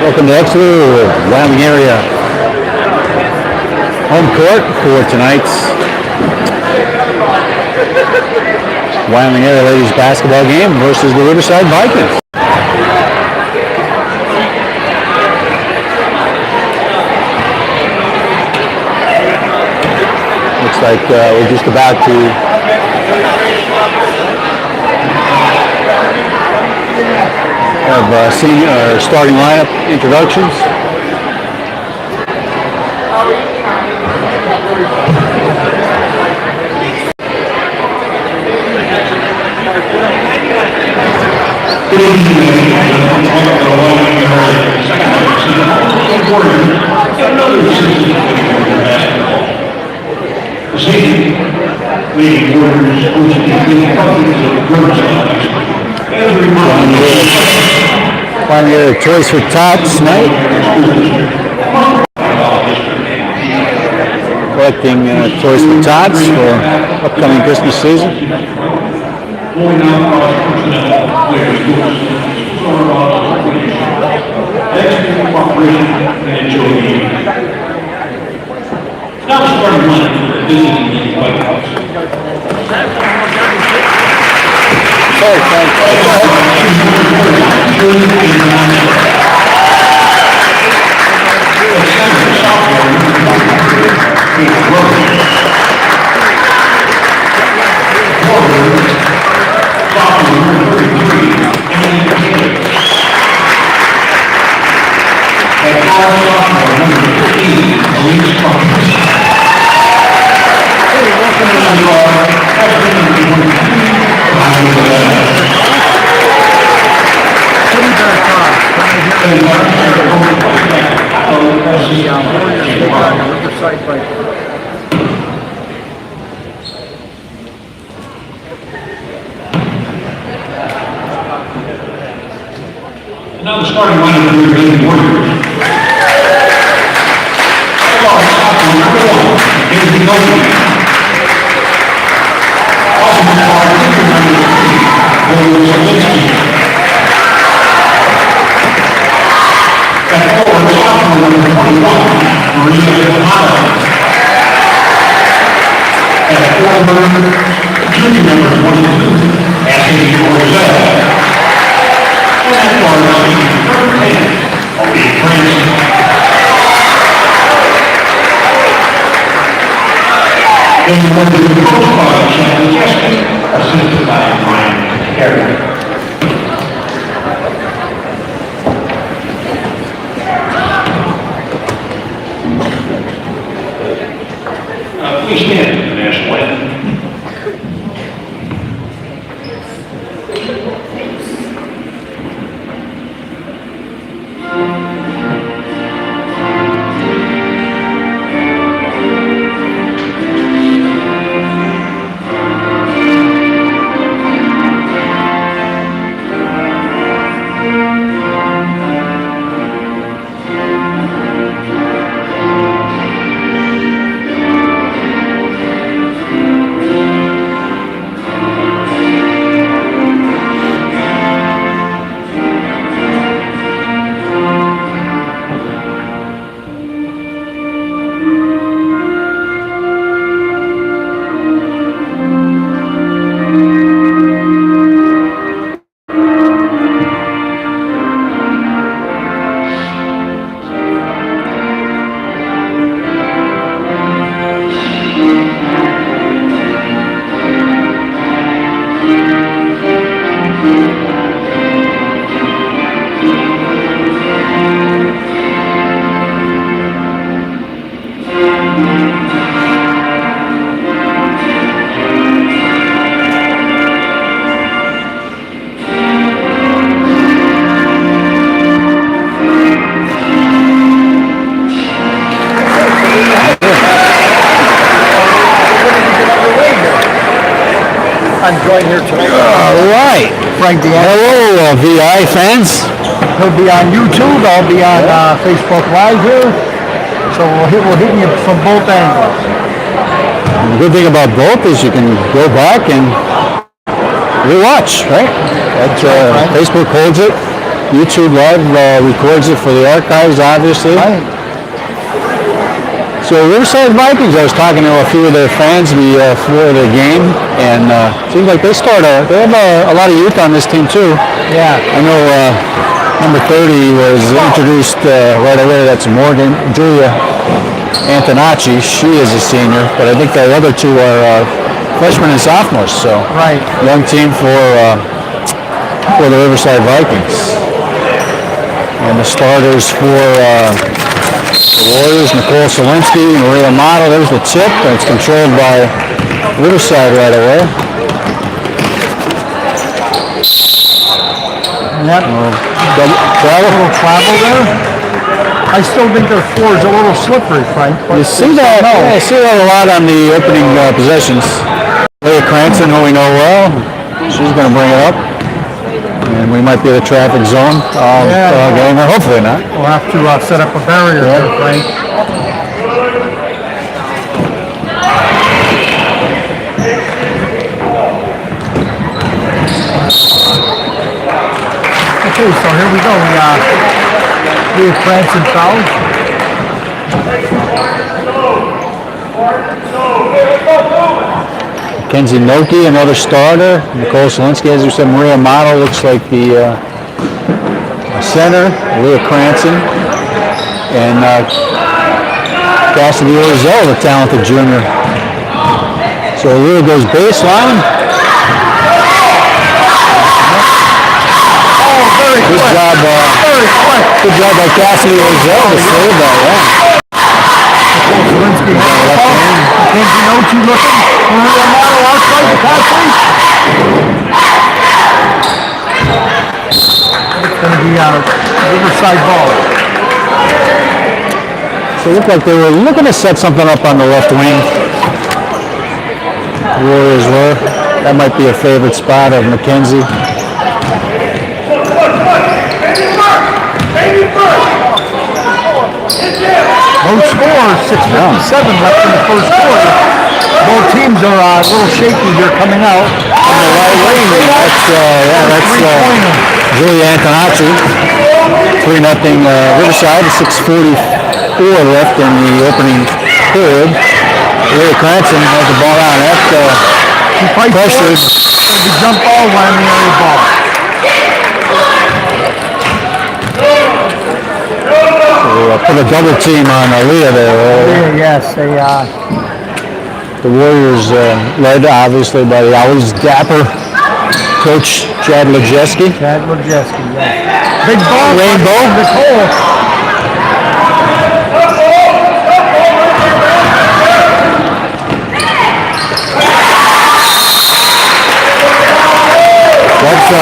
Welcome to Exeter, Wyoming area home court for tonight's Wyoming area ladies basketball game versus the Riverside Vikings. Looks like we're just about to have senior starting lineup introductions. Finally, a choice for tots tonight. Collecting choice for tots for upcoming Christmas season. Now the starting lineup of the Riverside Warriors. Number 1, DeAngelo-Wyoming. Also number 3, At forward, sophomore number 21, At forward, junior number 22, Anthony Orzel. And at guard, number 10, Prince. In the coach by Shannon Jesse, assisted by Brian Carey. Please stand for the national anthem. I'm joined here tonight. All right. Frank DeAngelo. Hello, VI fans. He'll be on YouTube. I'll be on Facebook Live here. So we'll hit you from both angles. And the good thing about both is you can go back and rewatch, right? Facebook holds it. YouTube Live records it for the archives, obviously. Right. So Riverside Vikings, I was talking to a few of their fans before the game, and it seems like they have a lot of youth on this team too. Yeah. I know number 30 was introduced right away. That's Julia Antonacci. She is a senior, but I think the other two are freshmen and sophomores. So right. Young team for the Riverside Vikings. And the starters for the Warriors, Nicole Solinsky, Maria Motto. There's the tip, and it's controlled by Riverside right away. Yep. Little travel there. I still think their floor is a little slippery, Frank. You see that? Yeah, I see that a lot on the opening possessions. Leah Cranston, who we know well, she's going to bring it up. And we might be at a traffic zone game, or hopefully not. We'll have to set up a barrier there, Frank. Okay, so here we go. We have Cranston fouled. Kenzie Noki, another starter. Nicole Solinsky, as you said. Maria Motto looks like the center. Leah Cranston. And Cassidy Orzel, the talented junior. So Leah goes baseline. Good job by Cassidy Orzel to save that, Solinsky has the ball. Kenzie Noki looking. Maria Motto outside the Cassidy. It's going to be a Riverside ball. So it looked like they were looking to set something up on the left wing. The Warriors were. That might be a favorite spot of McKenzie. Both scores, 6:57 left in the first quarter. Both teams are a little shaky here coming out. On the right wing, that's Julia Antonacci. 3-0 Riverside, 6:44 left in the opening period. Leah Cranston has the ball out. That pressure. The jump ball, Wyoming area ball. Put a double team on Leah there. Yes, the Warriors led obviously by the always dapper coach Chad Lejeski. Chad Lejeski, yeah. Big ball, Rainbow. Nicole. That's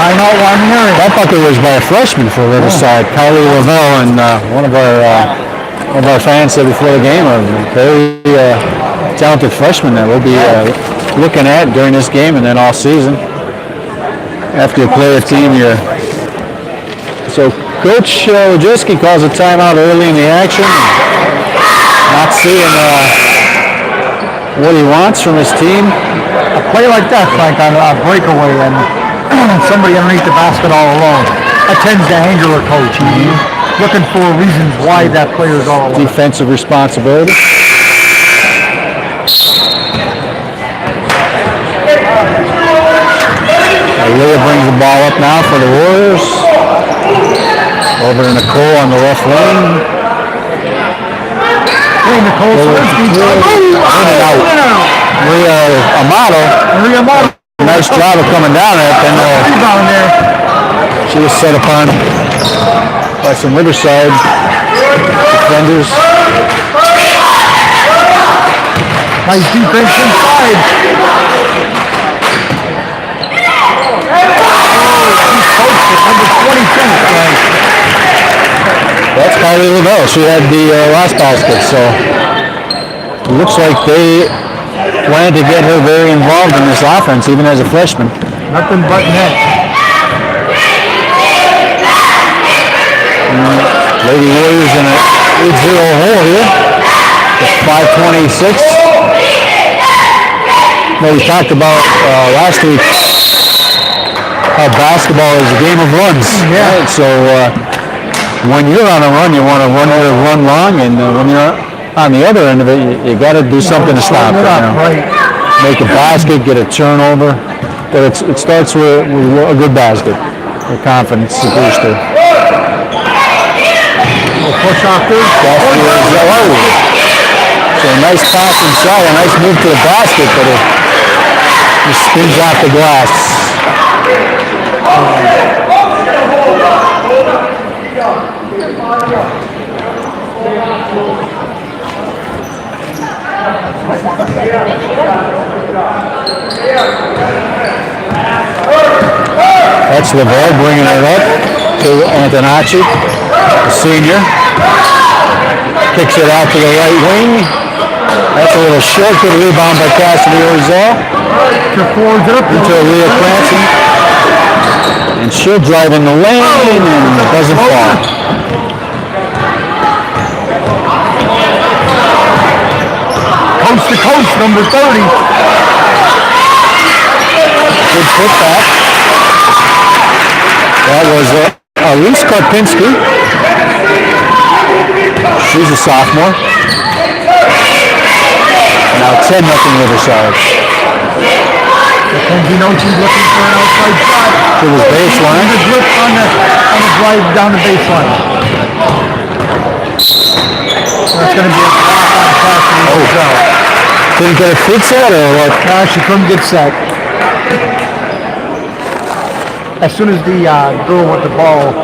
timeout Wyoming area. That bucket was by a freshman for Riverside, Kylie Lavelle, and one of our fans said before the game, a very talented freshman that we'll be looking at during this game and then all season. After you play a team, so Coach Lejeski calls a timeout early in the action. Not seeing what he wants from his team. A play like that, Frank, on a breakaway and somebody underneath the basket all alone. That tends to anger a coach. Looking for reasons why that player's all alone. Defensive responsibility. Leah brings the ball up now for the Warriors. Over to Nicole on the left wing. Hey, Nicole Solinsky. Maria Motto. Nice job of coming down it. And rebound there. She was set upon by some Riverside defenders. Nice defense inside. Number 22. That's Kylie Lavelle. She had the last basket, so it looks like they plan to get her very involved in this offense, even as a freshman. Nothing but net. Lady Warriors in a 8-0 hole here. It's 5:26. We talked about last week how basketball is a game of runs. Yeah. Right? So when you're on a run, you want to run long, and when you're on the other end of it, you got to do something to stop it. Right. Make a basket, get a turnover, but it starts with a good basket. The confidence, the booster. Push off there. So a nice pass inside, a nice move to the basket, but it spins off the glass. That's LeVar bringing it up to Antonacci, the senior. Kicks it out to the right wing. That's a little short. Good rebound by Cassidy Orzell. Into Leah Cranston. And she'll drive in the lane and it doesn't fall. Coast to coast, number 30. Good putback. That was Elise Karpinski. She's a sophomore. Now 10-0 Riverside. Kenji looking for an outside shot. To the baseline. The grip on the drive down the baseline. That's going to be a block on Cassidy Orzell. Couldn't get a fit set or what? No, she couldn't get set. As soon as the girl with the ball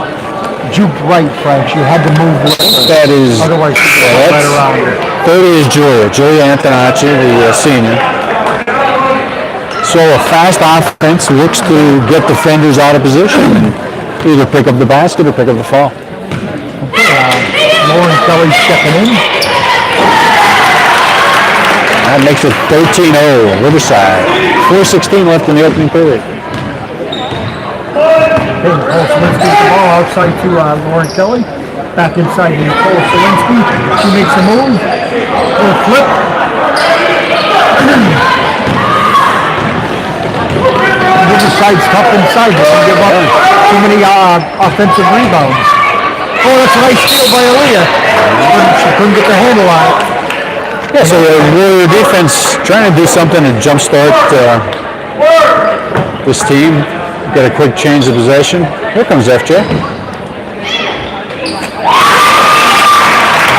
juked right, Frank, she had to move left. That is, otherwise she could go right around her. 30 is Julia Antonacci, the senior. So a fast offense looks to get defenders out of position and either pick up the basket or pick up the fall. Lauren Kelly stepping in. That makes it 13-0 Riverside. 4:16 left in the opening period. Nicole Selinsky with the ball outside to Lauren Kelly. Back inside to Nicole Selinsky. She makes a move. Little flip. Riverside's tough inside. They don't give up too many offensive rebounds. Oh, that's a nice steal by Aaliyah. She couldn't get the handle on it. Yeah, so the Warrior defense trying to do something to jumpstart this team. Get a quick change of possession. Here comes FJ.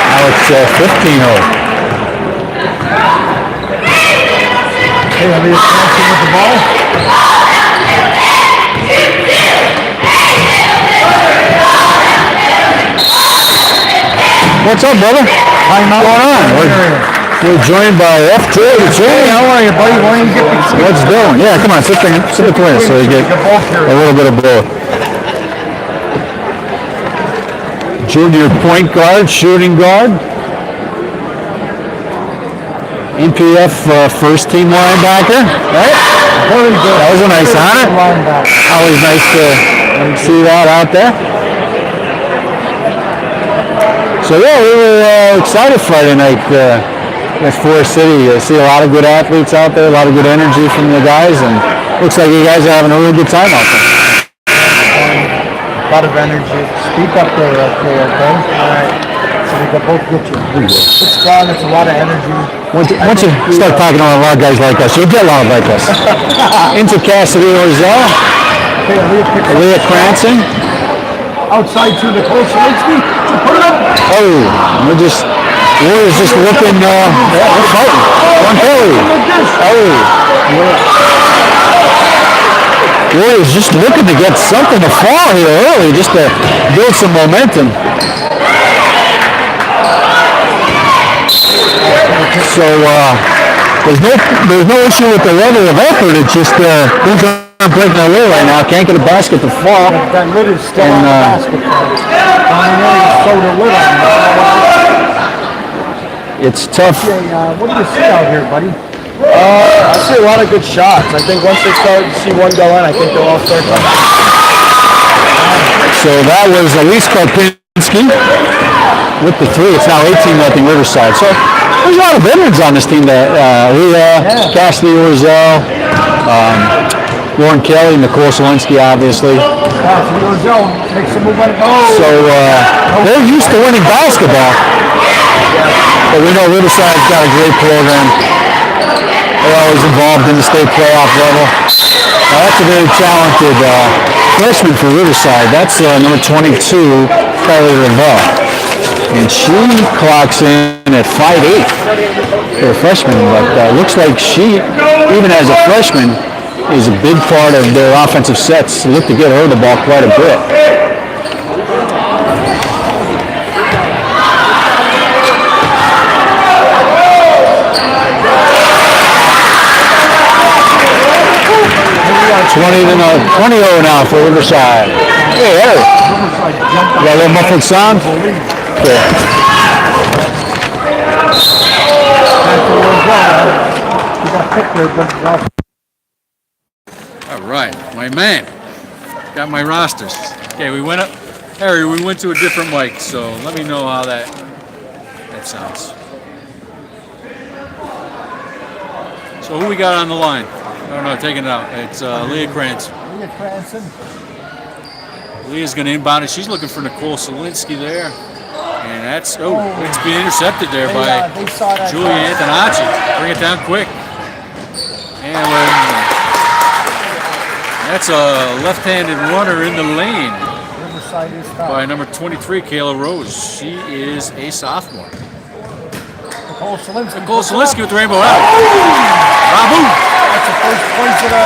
Now it's 15-0. Hey, Aaliyah Thompson with the ball. What's up, brother? What's going on? We're joined by FJ. Hey, how are you, buddy? Why don't you get me? What's doing? Yeah, come on, sit between us so you get a little bit of both. Junior point guard, shooting guard. NPF first team linebacker, right? Very good. That was a nice honor. Always nice to see that out there. So yeah, we were excited Friday night against Forest City. I see a lot of good athletes out there, a lot of good energy from the guys, and looks like you guys are having a really good time out there. A lot of energy. Speak up there, okay? All right. So we can both get you. It's fun. It's a lot of energy. Once you start talking to a lot of guys like us, you'll get a lot like us. Into Cassidy Orzell, Leah Cranston. Outside to Nicole Selinsky. Put it up. Oh, Warriors just looking, we're fighting. One Kelly. Oh. Warriors just looking to get something to fall here early, just to build some momentum. So there's no issue with the level of effort. It's just who's not breaking their way right now. Can't get a basket to fall. That lid is still on the basket. The lid on. It's tough. Hey, what do you see out here, buddy? I see a lot of good shots. I think once they start to see one go in, I think they'll all start coming. So that was Elise Karpinski with the 3. It's now 18-0 Riverside. So there's a lot of veterans on this team. That Leah, Cassidy Orzel, Lauren Kelly, Nicole Solinsky, obviously. So they're used to winning basketball. But we know Riverside's got a great program. They're always involved in the state playoff level. Now that's a very talented freshman for Riverside. That's number 22, Kylie Ravel. And she clocks in at 5'8" for a freshman. But looks like she, even as a freshman, is a big part of their offensive sets. They look to get her the ball quite a bit. $20 now for Riverside. Hey, Harry. You got a little muffled sound? Yeah. All right, my man. Got my rosters. Okay, we went up. Harry, we went to a different mic, so let me know how that sounds. So who we got on the line? No, taking it out. It's Leah Cranston. Leah Cranston. Leah's going to inbound it. She's looking for Nicole Solinsky there. And that's, it's being intercepted there by Julia Antonacci. Bring it down quick. And that's a left-handed runner in the lane by number 23, Kayla Rose. She is a sophomore. Nicole Solinsky with the rainbow out. Rabu. That's the first point of the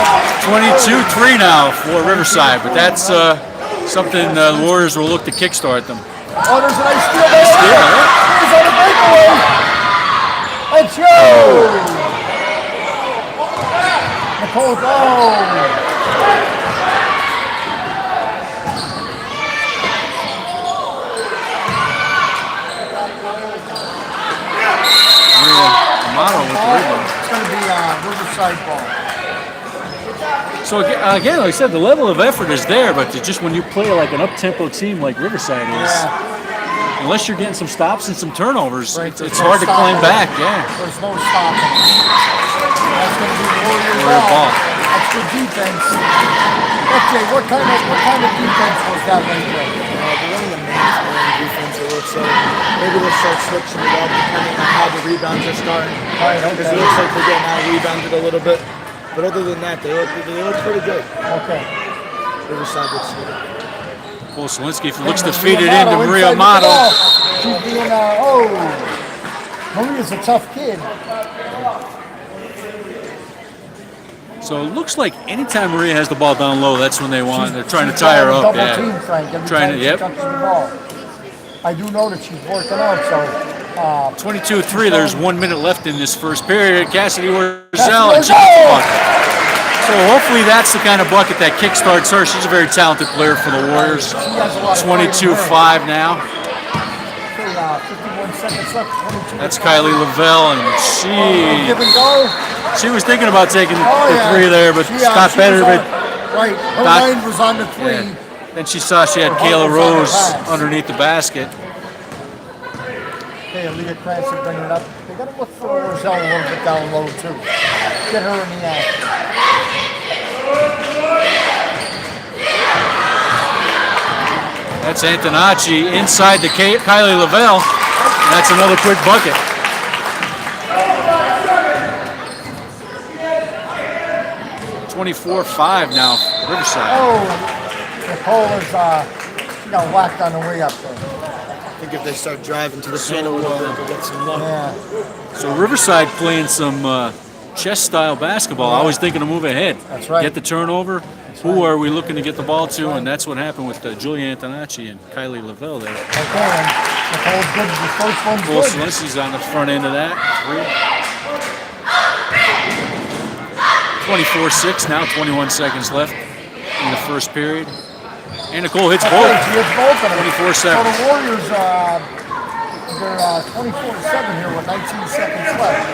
22-3 now for Riverside, but that's something the Warriors will look to kickstart them. Oh, there's a nice steal there. He's on a breakaway. Let's go. Nicole, go. Model with the rebound. It's going to be Riverside ball. So again, like I said, the level of effort is there, but just when you play like an up-tempo team like Riverside is, unless you're getting some stops and some turnovers, it's hard to climb back. Yeah. There's no stopping. That's going to be Warrior ball. That's good defense. Okay, what kind of defense was that right there? They're running a man-to-man defense, it looks like. Maybe they'll start switching it up depending on how the rebounds are starting. Because it looks like they're getting out-rebounded a little bit. But other than that, they look pretty good. Okay. Riverside looks good. Nicole Solinsky looks to feed it into Maria Amato. She's being, Maria's a tough kid. So it looks like anytime Maria has the ball down low, that's when they're trying to tie her up. Double team, Frank, every time she touches the ball. I do know that she's working out, so. 22-3, there's 1 minute left in this first period. Cassidy Orzel and she gets the bucket. So hopefully that's the kind of bucket that kickstarts her. She's a very talented player for the Warriors. 22-5 now. 51 seconds left. That's Kylie Lavelle, and she was thinking about taking the three there, but Scott better. Right, her mind was on the three. Yeah. Then she saw she had Kayla Rose underneath the basket. Okay, Leah Cranston bringing it up. They got to look for Orzel a little bit down low too. Get her in the act. That's Antonacci inside to Kylie Lavelle. That's another quick bucket. (24-5) now, Riverside. Oh, Nicole is she got whacked on the way up there. I think if they start driving to the paint a little bit, they'll get some luck. Yeah. So Riverside playing some chess-style basketball, always thinking to move ahead. That's right. Get the turnover. Who are we looking to get the ball to? And that's what happened with Julia Antonacci and Kylie Lavelle there. Okay, Nicole's good. The first one's good. Solinsky's on the front end of that. 24-6 now, 21 seconds left in the first period. And Nicole hits both. She hits both of them. 24-7. So the Warriors, they're 24-7 here with 19 seconds left.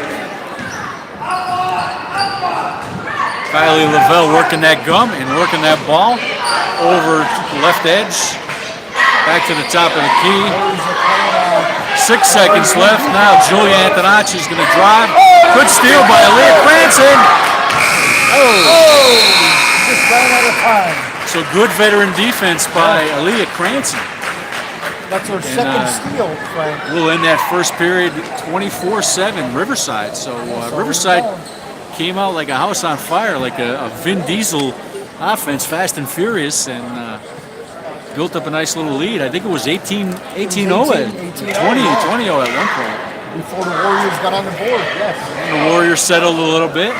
Kylie Lavelle working that gum and working that ball over left edge. Back to the top of the key. 6 seconds left. Now Julia Antonacci is going to drive. Good steal by Aaliyah Cranston. Just ran out of time. So good veteran defense by Aaliyah Cranston. That's her second steal, Frank. We'll end that first period 24-7 Riverside. So Riverside came out like a house on fire, like a Vin Diesel offense, fast and furious, and built up a nice little lead. I think it was 18-0 at 20-0 at one point. Before the Warriors got on the board, yes. And the Warriors settled a little bit.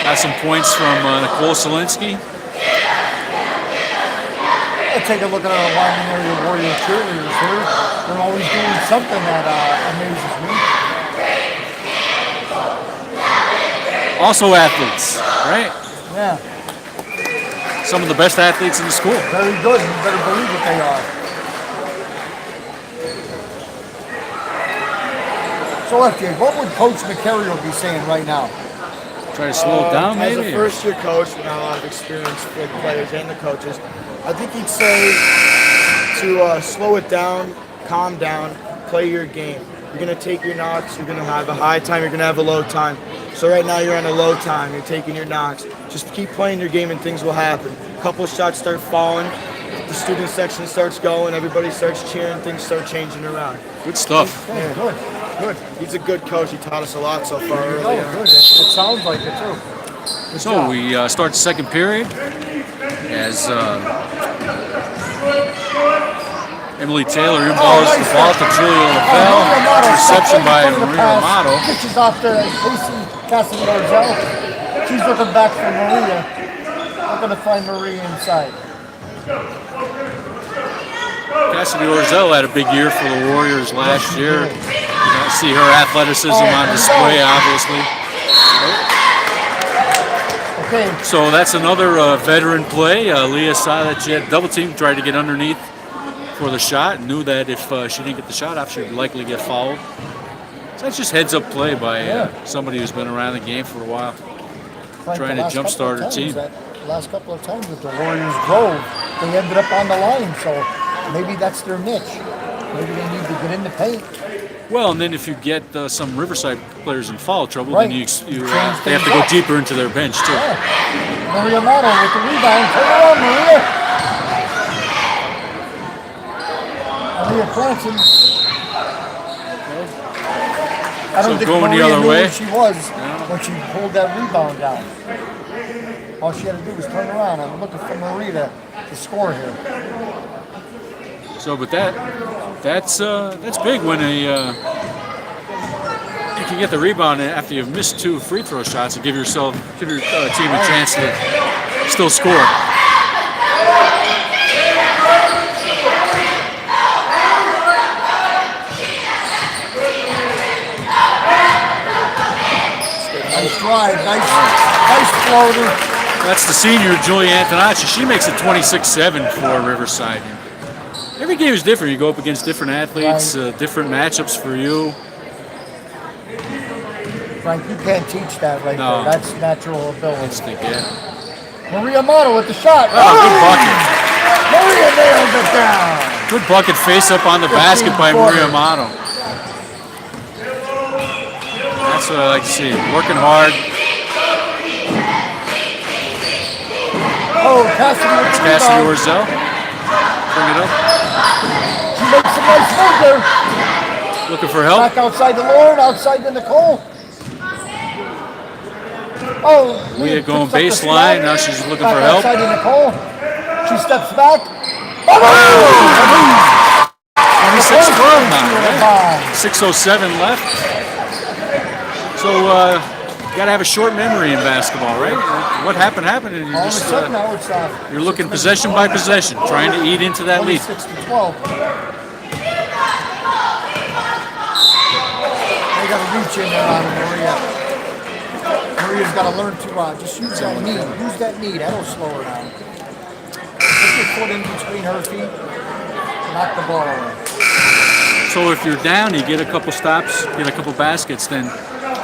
Got some points from Nicole Solinsky. Take a look at our Wyoming area Warrior cheerleaders here. They're always doing something that amazes me. Also athletes, right? Yeah. Some of the best athletes in the school. Very good. You better believe what they are. So, FJ, what would Coach McCarriel be saying right now? Try to slow it down, maybe? As a first-year coach, with not a lot of experience with the players and the coaches, I think he'd say to slow it down, calm down, play your game. You're going to take your knocks. You're going to have a high time. You're going to have a low time. So right now you're on a low time. You're taking your knocks. Just keep playing your game and things will happen. A couple of shots start falling. The student section starts going. Everybody starts cheering. Things start changing around. Good stuff. Yeah, good. Good. He's a good coach. He taught us a lot so far early Oh, on. good. It sounds like it, too. Good So job. we start the second period as Emily Taylor inbounds the ball to Julia Lavelle. Reception by Maria Amato. Pitches off to Cassidy Orzel. She's looking back for Maria. Looking to find Maria inside. Cassidy Orzel had a big year for the Warriors last year. You see her athleticism on display, obviously. Okay. So that's another veteran play. Leah saw that she had double team, tried to get underneath for the shot, knew that if she didn't get the shot off, she would likely get fouled. So that's just heads up play by somebody who's been around the game for a while, trying to jumpstart her team. The last couple of times that the Warriors drove, they ended up on the line, so maybe that's their niche. Maybe they need to get in the paint. Well, and then if you get some Riverside players in foul trouble, Right. then they Change have to things go up. deeper into their bench too. Yeah. Maria Amato with the rebound. Turn around, Maria. Maria Cranston. I don't So think going the Maria other knew way. where she was when she pulled that rebound down. All she had to do was turn around. I'm looking for Maria to score here. So, but that's big when you can get the rebound after you've missed 2 free throw shots and give your team a chance to still score. Nice drive, nice floater. That's the senior, Julia Antonacci. She makes it 26-7 for Riverside. Every game is different. You go up against different athletes, different matchups for you. Frank, you can't teach that right No. there. That's natural ability. Instinct, yeah. Maria Amato with the shot. Oh, good bucket. Maria nails it down. Good bucket face up on the basket by Maria Amato. That's what I like to see. Working hard. Oh, Cassidy with the Cassidy rebound. Orzel. Bring it up. She makes a nice move there. Looking for help. Back outside the Lauren, outside the Nicole. Oh, Leah going picks up the baseline. slack. Now she's looking Back for help. outside the Nicole. She steps back. 26-12 now. Right? 6:07 left. So you got to have a short memory in basketball, right? What happened, and you All of a just sudden now it's you're looking possession by possession, trying to eat into that lead. 26-12. They got to reach in there on Maria. Maria's got to learn to just use that knee. Use that knee. That'll slow her down. Put your foot in between her feet. Knock the ball away. So if you're down, you get a couple stops, get a couple baskets, then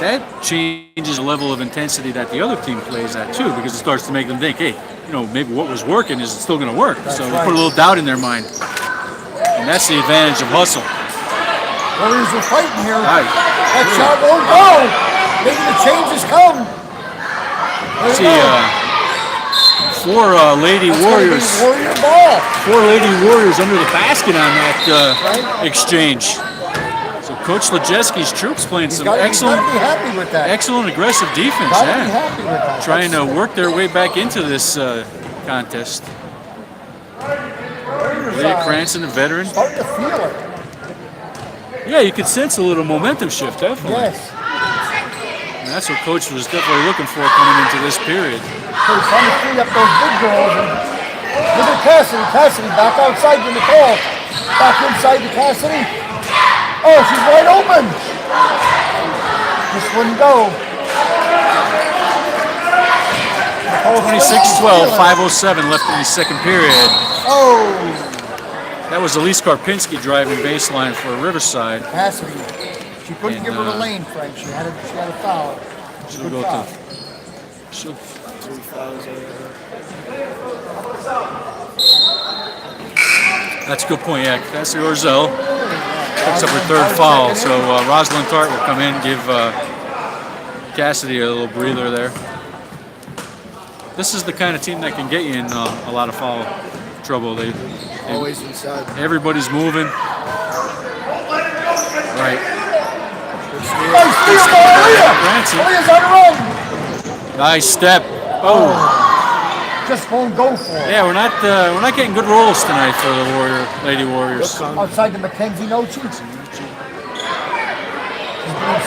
that changes the level of intensity that the other team plays at too, because it starts to make them think, hey, you know, maybe what was working is still going to work. So we put a little doubt in their mind, and that's the advantage of hustle. Warriors are fighting here. Right. That shot won't go. Maybe the changes come. See, four Lady Warriors. Warrior ball. 4 Lady Warriors under the basket on that exchange. So Coach Lejeski's troops playing some excellent, be happy with that. excellent aggressive defense. Gotta be happy with that. Trying to work their way back into this contest. Leah Cranston, a veteran. Starting to feel it. Yeah, you could sense a little momentum shift, definitely. Yes. And that's what Coach was definitely looking for coming into this period. They're trying to free up those big girls. And look at Cassidy. Cassidy back outside to Nicole. Back inside to Cassidy. Oh, she's wide open. Just wouldn't go. 26-12, 5:07 left in the second period. Oh, That was Elise Karpinski driving baseline for Riverside. Cassidy. She couldn't And, give her the lane, Frank. She had a foul. She'll Good go foul. to. She'll, 3 fouls over. that's a good point, yeah. Cassidy Orzel picks up her third foul. So Rosalind Tart will come in and give Cassidy a little breather there. This is the kind of team that can get you in a lot of foul trouble. Always inside. Everybody's moving. Right. Nice steal by Aaliyah. Branson. Aaliyah's on her own. Nice step. Oh. Just won't go for it. Yeah, we're not getting good rolls tonight for the Lady Warriors. Outside to Mackenzie Nochi. She's being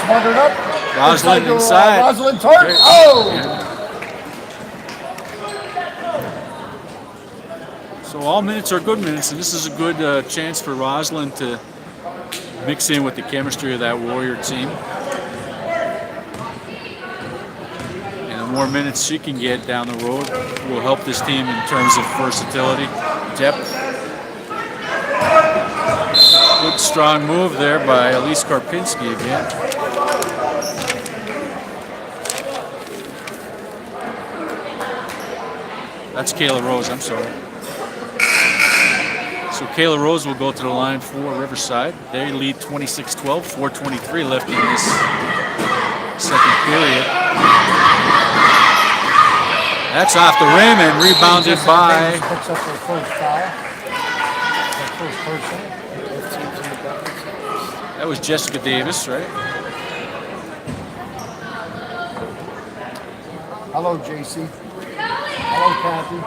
smothered up. Rosalind to, inside. Rosalind Tart. Okay. Oh! Yeah. So all minutes are good minutes, and this is a good chance for Rosalind to mix in with the chemistry of that Warrior team. And the more minutes she can get down the road will help this team in terms of versatility, depth. Good strong move there by Elise Karpinski again. That's Kayla Rose, I'm sorry. So Kayla Rose will go to the line for Riverside. They lead 26-12, 4:23 left in this second period. That's off the rim and rebounded by Picks up her first foul. Her first personal. that was Jessica Davis, right? Hello, JC. Hello, Kathy.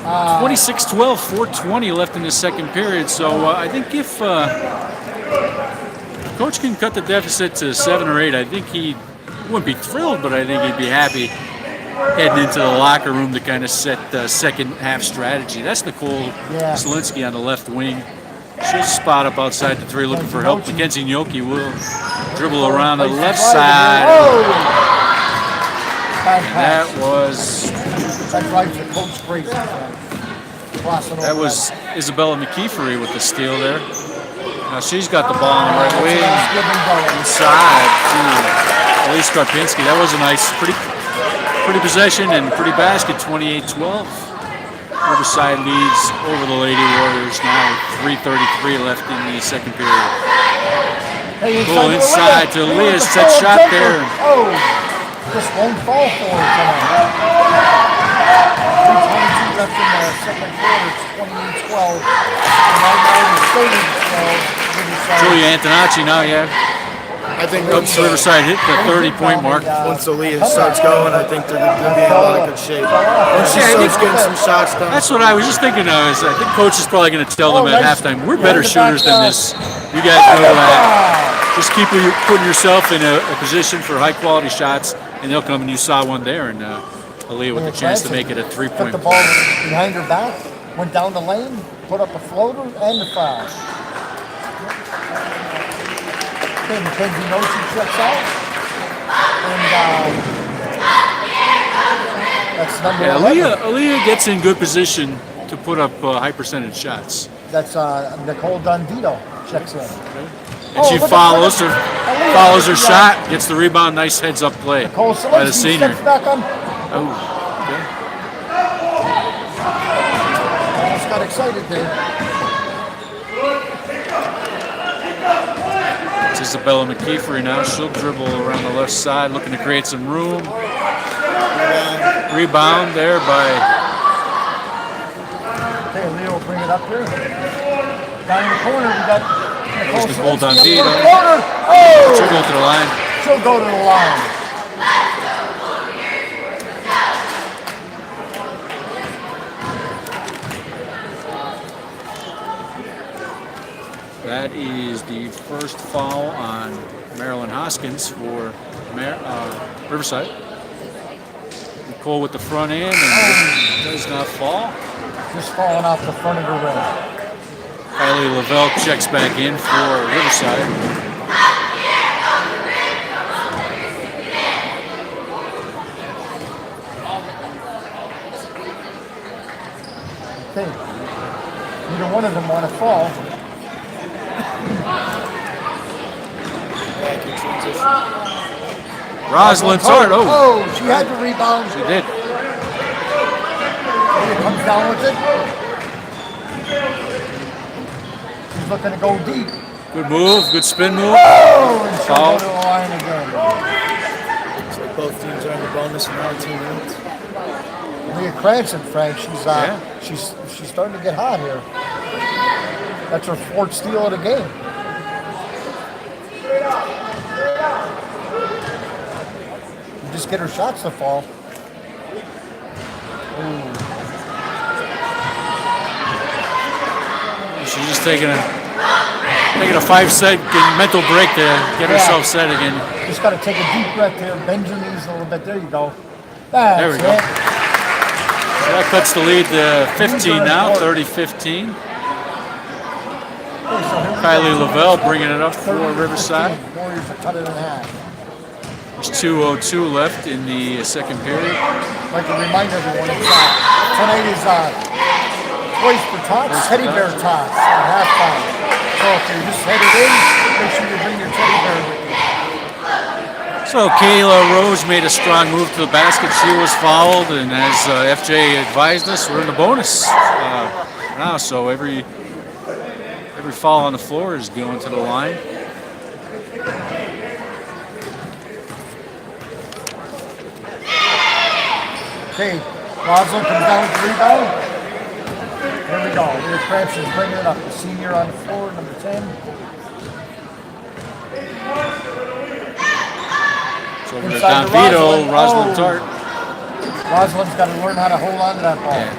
26-12, 4:20 left in the second period. So I think if Coach can cut the deficit to 7 or 8, I think he wouldn't be thrilled, but I think he'd be happy heading into the locker room to kind of set second half strategy. That's Nicole Zielinski on the left wing. She'll spot up outside the 3 looking for help. Mackenzie Gnocchi will dribble around the left side. And that was... That drives the coach crazy. That was Isabella McKeefery with the steal there. Now she's got the ball on the right wing, inside to Elise Karpinski. That was a nice, pretty possession and pretty basket, 28-12. Riverside leads over the Lady Warriors now with 3:33 left in the second period. Pull inside to Leah's set shot there. Oh, just won't fall for it tonight. 3:22 left in the second quarter. It's 28-12. And right now the stadium is Julia Antonacci now, yeah. I think Riverside hit the 30-point mark. Once Aaliyah starts going, I think they're going to be in a lot of good shape. Once she starts getting some shots done. That's what I was just thinking of. Is I think Coach is probably going to tell them at halftime, we're better shooters than this. You guys know that. Just keep putting yourself in a position for high-quality shots, and they'll come, and you saw one there, and Aaliyah with the chance to make it a 3-point. Put the ball behind her back, went down the lane, put up a floater, and the foul. Okay, Mackenzie Nochi checks out. And that's number 11. Aaliyah gets in good position to put up high percentage shots. That's Nicole Dundito checks in. And she follows her shot, gets the rebound, nice heads up play Nicole by the Selinsky senior. steps back on. Oh, okay. Almost got excited there. It's Isabella McKeefery now. She'll dribble around the left side, looking to create some room. Rebound there by Okay, Leo will bring it up here. Down in the corner, we got Nicole Nicole Selinsky up in Donvito. the corner. Oh! she'll go to the line. She'll go to the line. That is the first foul on Marilyn Hoskins for Riverside. Nicole with the front end and does not fall. Just falling off the front of her rim. Kylie Lavelle checks back in for Riverside. Okay. Neither one of them want to fall. Rosalind Tart. Oh, Oh, she had the rebound. she did. He comes down with it. He's looking to go deep. Good move, good spin move. Oh, and she'll Foul. go to the line again. So both teams are in the bonus in 19 minutes. Leah Cranston, Frank, she's Yeah. she's starting to get hot here. That's her fourth steal of the game. You just get her shots to fall. She's just taking a 5-second mental break to get herself set again. Just got to take a deep breath here, bend your knees a little bit. There you go. That's There we go. it. So that cuts the lead to 15 now, 30-15. Kylie Lavelle bringing it up for Riverside. Warriors are cut it in half. There's 2:02 left in the second period. I'd like to remind everyone, tonight is Toys for Tots, Teddy Bear Tots at halftime. So if you're just headed in, make sure you bring your teddy bear with you. So Kayla Rose made a strong move to the basket. She was fouled, and as FJ advised us, we're in the bonus now. So every foul on the floor is going to the line. Okay, Rosalind comes down with the rebound. There we go. Leah Cranston's bringing it up. The senior on the floor, number 10. So over to Inside to Donvito, Rosalind. Rosalind Oh. Tart. Rosalind's got to learn how to hold on to that ball. Yeah.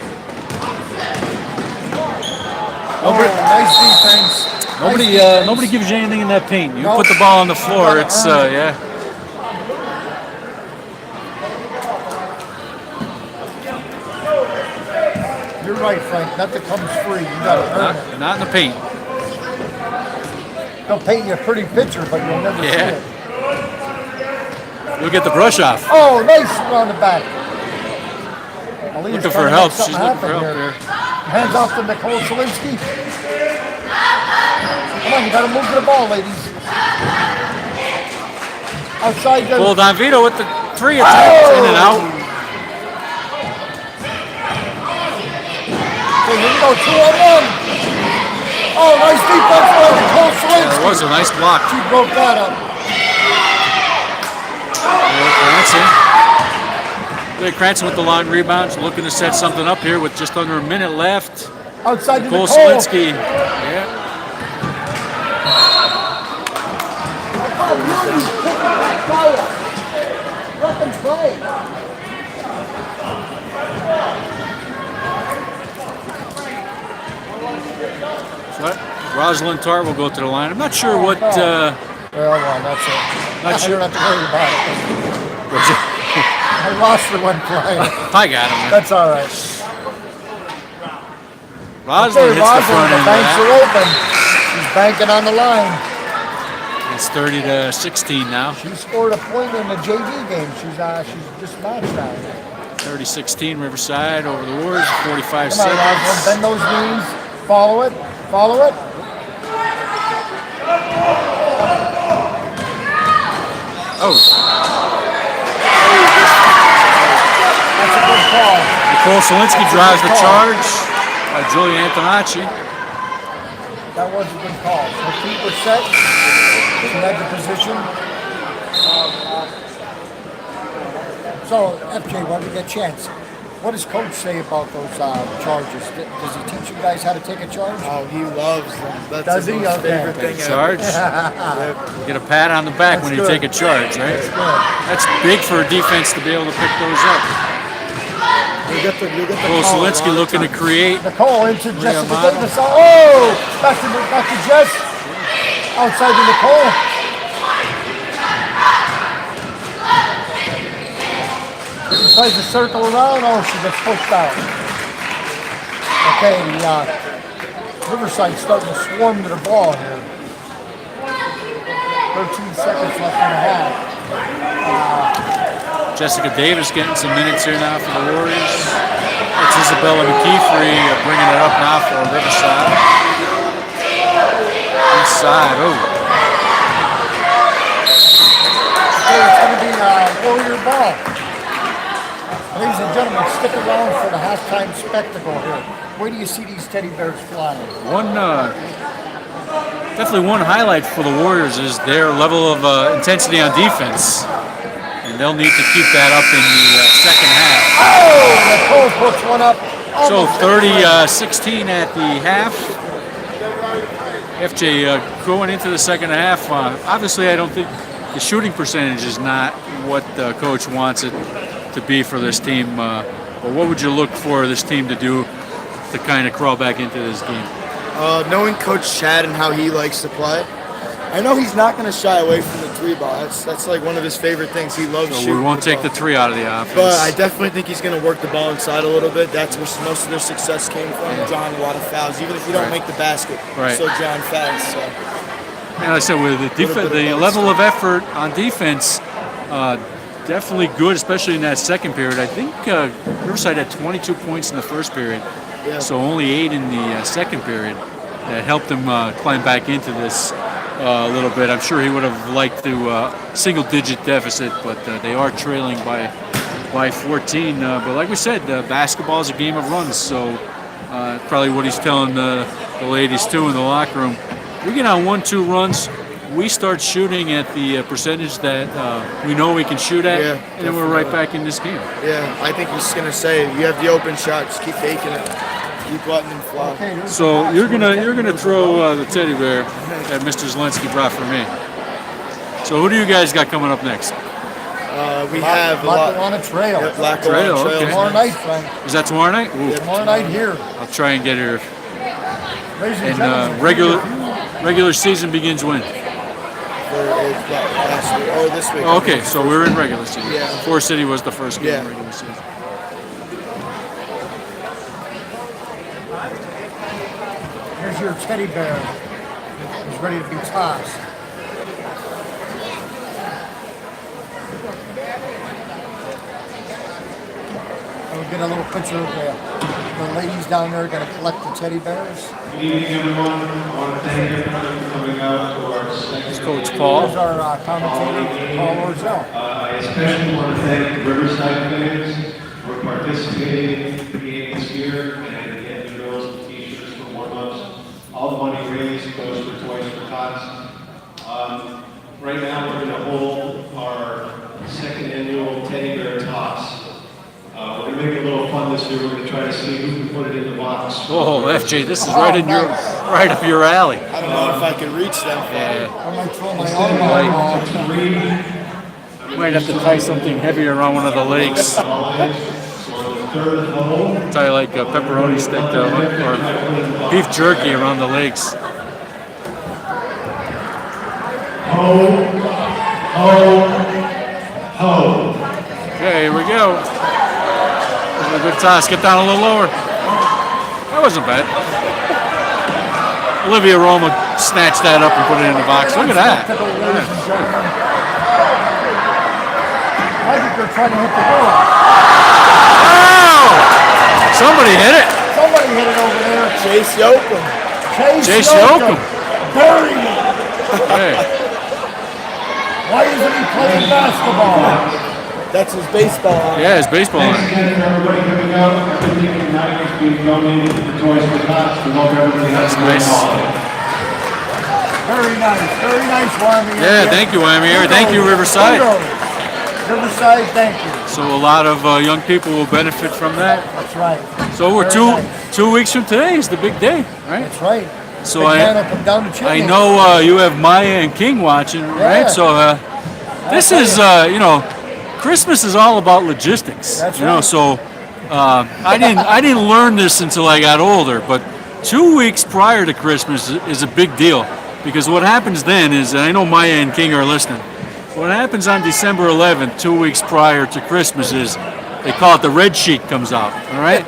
Oh, nice defense. Nobody, Nice defense. nobody gives you anything in that paint. You Nope. put the ball on the floor. gotta It's earn it. yeah. You're right, Frank. Nothing comes free. You got to earn it. Not in the paint. They'll paint you a pretty picture, but you'll never see Yeah. it. You'll get the brush off. Oh, nice around the back. Aaliyah's Looking trying for to help. make something She's looking for happen help here. there. Hands off to Nicole Selinsky. Come on, you got to move to the ball, ladies. Outside the... Well, Donvito with the 3 attempt, in and out. Okay, here we go, 2-on-1. Oh, nice defense by Nicole That Selinsky. was a nice block. She broke that up. Leah Cranston with the long rebounds, looking to set something up here with just under a minute left. Outside to Nicole Nicole. Selinsky. Yeah. Let them play. So Rosalind Tart will go to the line. I'm not sure what. Well, that's it. Not I sure. don't have to worry about it. I lost the one play. I got him. That's all right. Rosalind hits the front the end of banks that. are open. She's banking on the line. It's 30-16 now. She scored a point in the JV game. She's just matched now. 30-16 Riverside over the Warriors. 45 Come on, Rosalind, seconds. bend those knees. Follow it. Follow it. Oh, That's a good call. Nicole Solinsky drives the charge by Julia Antonacci. That was a good call. Her feet were set. She had the position. So, FJ, when we get a chance, what does Coach say about those charges? Does he teach you guys how to take a charge? Oh, he loves them. That's Does his he? most Okay. favorite thing ever. Charge. You get a pat on the back when you That's take a charge, right? That's good. That's big for a defense to be able to pick those up. You get the Nicole call a Solinsky lot of looking to times. create. Nicole into Jessica Amano. Davis. Oh, back to Jess. Outside to Nicole. She tries to circle around. Oh, she gets pushed out. Okay, Riverside starting to swarm to the ball here. 13 seconds left in the half. Jessica Davis getting some minutes here now for the Warriors. That's Isabella McKeefery bringing it up now for Riverside. Inside, oh. Okay, it's going to be Warrior ball. Ladies and gentlemen, stick around for the halftime spectacle here. Where do you see these teddy bears flying? Definitely one highlight for the Warriors is their level of intensity on defense. And they'll need to keep that up in the second half. Oh, Nicole puts one up. So Almost 30-16 at the half. FJ going into the second half. Obviously, I don't think the shooting percentage is not what the coach wants it to be for this team. But what would you look for this team to do to kind of crawl back into this game? Knowing Coach Chad and how he likes to play, I know he's not going to shy away from the three ball. That's like one of his favorite things. He loves So shooting. we won't the take the ball. three out of the offense. But I definitely think he's going to work the ball inside a little bit. That's where most of their success came from, drawing a lot of fouls. Even if you don't make the basket, Right. still drawing fouls. So. And like I said, with the level of effort on defense, definitely good, especially in that second period. I think Riverside had 22 points in the first period, Yeah. so only 8 in the second period. That helped him climb back into this a little bit. I'm sure he would have liked to single-digit deficit, but they are trailing by 14. But like we said, basketball is a game of runs, so probably what he's telling the ladies too in the locker room. We get on 1-2 runs, we start shooting at the percentage that we know we can shoot at, Yeah, and then we're right back in this game. Yeah, I think he's going to say, you have the open shot, just keep taking it. Keep letting them fly. Okay, there's So you're gonna throw the teddy bear that Mr. Zelensky brought for me. So who do you guys got coming up next? We have a lot. Lackawanna Trail. Yep, Lackawanna Trail, Trail. okay. Tomorrow night, Frank. Is that tomorrow night? Ooh, Tomorrow night here. I'll try and get here. Ladies and And gentlemen, regular season begins when? Last week, or this week. Oh, okay, so we're in regular season. Yeah. Forest City was the first game Yeah. of regular season. here's your teddy bear. He's ready to be tossed. And we'll get a little picture of the ladies down there going to collect the teddy bears. Good evening, everyone. I want to thank everyone for coming out to our It's second. Coach Paul. Here's our commentator, Paul Orzel. I especially want to thank the Riverside fans for participating in the game this year and getting the girls t-shirts for warm-ups. All the money raised goes for Toys for Tots. Right now, we're going to hold our second annual teddy bear toss. We're going to make it a little fun this year. We're going to try to see who can put it in the box. Oh, FJ, this is right up your alley. I don't know if I can reach them. Yeah. I might throw my arm out. Might have to tie something heavy around one of the legs. Tie like a pepperoni stick or beef jerky around the legs. Ho, ho, ho. Okay, here we go. A good toss. Get down a little lower. That wasn't bad. Olivia Roma snatched that up and put it in the box. Look at that. Ladies and gentlemen. I think they're trying to hit the goal. Wow! Somebody hit it. Somebody hit it over there. Chase Yoakum. Chase Yoakum. Buried it. Hey. Why isn't he playing basketball? That's his baseball arm. Yeah, it's baseball. Thanks again for everybody coming out. Everything tonight is being donated to the Toys for Tots. We hope everybody has a great nice. holiday. Very nice, Wyoming. Yeah, thank you, Wyoming. Thank you, Riverside. Riverside, thank you. So a lot of young people will benefit from that. That's right. So we're Very nice. 2 weeks from today is the big day, right? That's right. So Big man up and down the chimney. I know you have Maya and King watching, right? So this is, Christmas is all about logistics. That's you know, right. so I didn't learn this until I got older, but 2 weeks prior to Christmas is a big deal because what happens then is, and I know Maya and King are listening, what happens on December 11th, 2 weeks prior to Christmas is they call it the red sheet comes out, all right?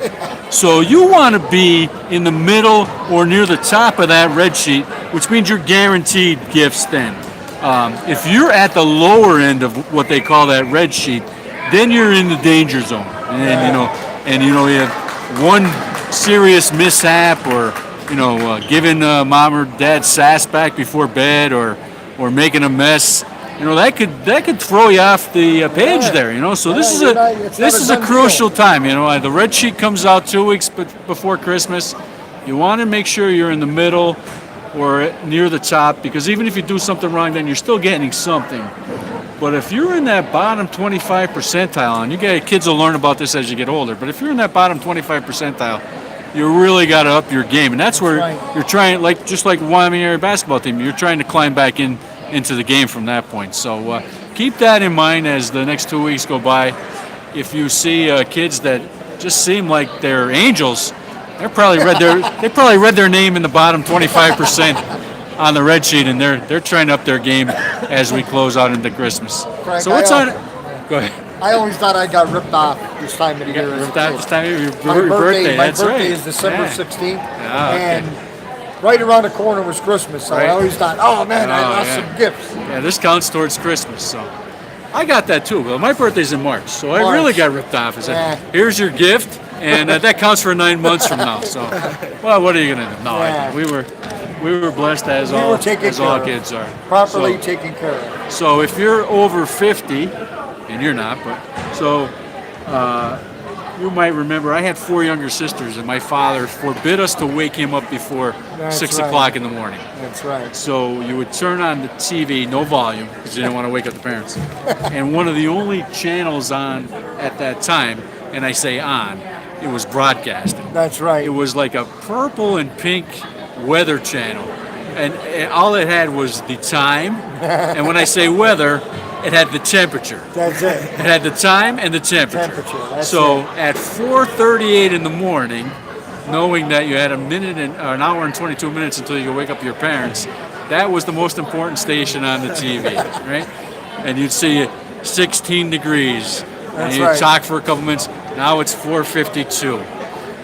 So you want to be in the middle or near the top of that red sheet, which means you're guaranteed gifts then. If you're at the lower end of what they call that red sheet, then you're in the danger zone. And you have one serious mishap or giving mom or dad sass back before bed or making a mess. That could throw you off the page there. So this is a crucial time. The red sheet comes out 2 weeks before Christmas. You want to make sure you're in the middle or near the top, because even if you do something wrong, then you're still getting something. But if you're in that bottom 25 percentile, and kids will learn about this as you get older, but if you're in that bottom 25 percentile, you really got to up your game, and that's where you're trying, just like Wyoming area basketball team, you're trying to climb back into the game from that point. So keep that in mind as the next 2 weeks go by. If you see kids that just seem like they're angels, they probably read their name in the bottom 25% on the red sheet, and they're trying to up their game as we close out into Christmas. Frank, So what's on? Go ahead. I always thought I got ripped off this time of the year. Ripped out this time of your My birthday. My That's birthday right. is December Yeah. 16th, okay. and right around the corner was Christmas. So Right. I always thought, oh man, I Oh, lost yeah. some gifts. Yeah, this counts towards Christmas. So I got that too. Well, my birthday's in March, so I March. really got ripped off. I said, Yeah. here's your gift, and that counts for 9 months from now. So, well, what are you gonna do? No, Yeah. we were blessed as We all were taken as all care of. kids are. Properly So- taken care of. So if you're over 50, and you're not, but so you might remember I had 4 younger sisters, and my father forbid us to wake him up before That's 6 right. o'clock in the morning. That's right. So you would turn on the TV, no volume, because you didn't want to wake up the parents. And one of the only channels on at that time, and I say on, it was broadcasting. That's right. It was like a purple and pink weather channel. And all it had was the time. And when I say weather, it had the temperature. That's it. It had the time and the temperature. That's So it. at 4:38 in the morning, knowing that you had an hour and 22 minutes until you could wake up your parents, that was the most important station on the TV, right? And you'd see 16 degrees. That's and you'd right. talk for a couple minutes. Now it's 4:52.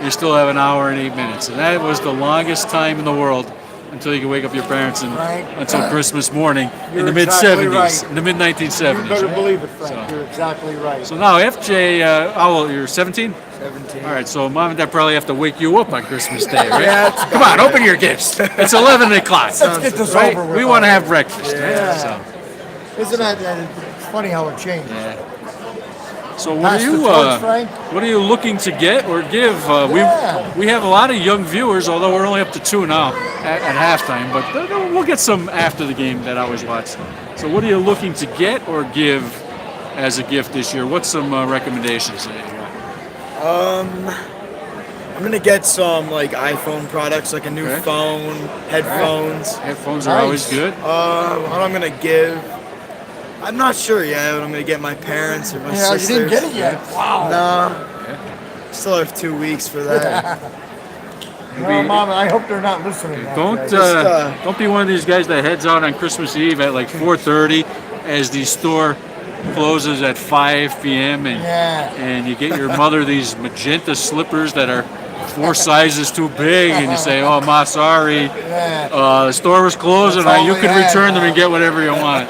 You still have an hour and 8 minutes. And that was the longest time in the world until you could wake up your parents Right. until Christmas morning in You're the exactly mid-70s, right. in the mid-1970s. You better right? believe it, Frank. So- You're exactly right. So now, FJ, how old? You're 17? 17. All right, so mom and dad probably have to wake you up on Christmas Day, right? Yeah, it's Come on, open your gifts. It's 11 o'clock. Let's get this right? over with. We want to have breakfast, Yeah. right? So, Isn't that it's funny how it changed? so what Pass are the you? torch, Frank. What are you looking to get or give? Yeah. We have a lot of young viewers, although we're only up to 2 now at halftime. But we'll get some after the game that I always watch. So what are you looking to get or give as a gift this year? What's some recommendations that you got? I'm gonna get some like iPhone products, like a new Okay. phone, headphones. Headphones are always Nice. good. What I'm gonna give, I'm not sure yet. What I'm gonna get my parents or my Yeah, you sisters. didn't get it yet. Wow. No. Still have 2 weeks for that. Well, Mom, I hope they're not listening. Don't be one of these guys that heads out on Christmas Eve at like 4:30 as the store closes at 5 p.m. and you get your mother these magenta slippers that are 4 sizes too big, and you say, "Oh, Ma, sorry, the store was closing. That's all You we can had, return them Ma." and get whatever you want."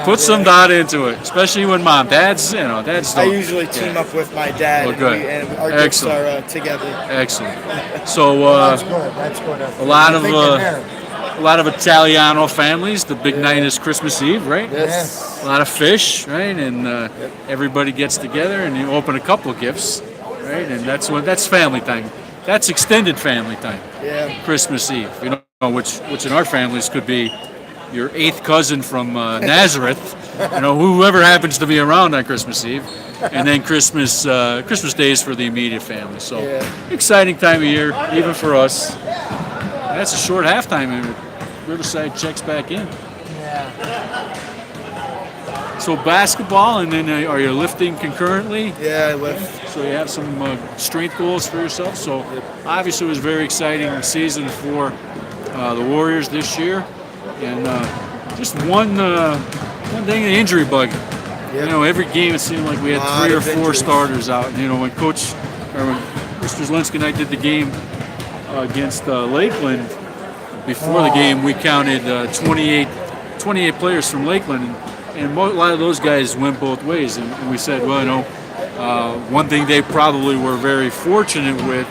Put some thought into it, especially when Dad's I usually team up with my dad, Well, good. and our gifts Excellent. are together. Excellent. So. That's good. That's good. A lot of Thinking there. a lot of Italiano families. The big night is Christmas Eve, right? Yes. a lot of fish, right? And everybody gets together and you open a couple of gifts, right? And that's family time. That's extended family time. Yeah. Christmas Eve, which in our families could be your 8th cousin from Nazareth, whoever happens to be around on Christmas Eve, and then Christmas Day is for the immediate family. So exciting time of year, even for us. That's a short halftime, and Riverside checks back in. Yeah. So basketball, and then are you lifting concurrently? Yeah, I lift. So you have some strength goals for yourself. So obviously it was a very exciting season for the Warriors this year. And just one thing, the injury bug. Yep. Every game it seemed like we had 3 or 4 injuries. starters out. And, when Mr. Zielinski and I did the game against Lakeland, before the game we counted 28 players from Lakeland. And a lot of those guys went both ways. And we said, well, one thing they probably were very fortunate with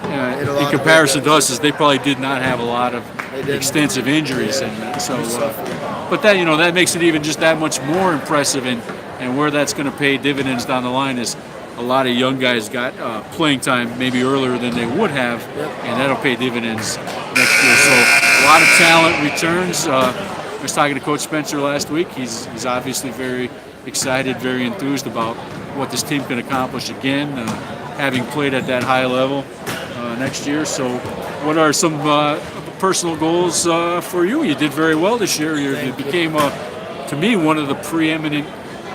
in comparison to us is they probably did not have a lot of extensive injuries. And so, but that makes it even just that much more impressive. And where that's going to pay dividends down the line is a lot of young guys got playing time maybe earlier than they would have, and that'll pay dividends next year. So a lot of talent returns. I was talking to Coach Spencer last week. He's obviously very excited, very enthused about what this team can accomplish again, having played at that high level next year. So what are some personal goals for you? You did very well this year. You became, to me, one of the preeminent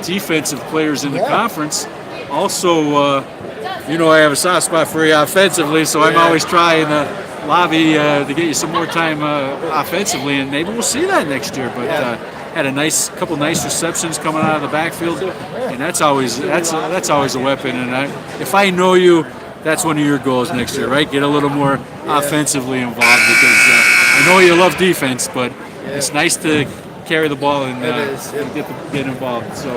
defensive players in the conference. Also, I have a soft spot for you offensively, so I'm always trying to lobby to get you some more time offensively, and maybe we'll see that next year. But had a couple nice receptions coming out of the backfield, and that's always a weapon. And if I know you, that's one of your goals next year, right? Get a little more offensively involved, because I know you love defense, but it's nice to carry the ball and get involved. So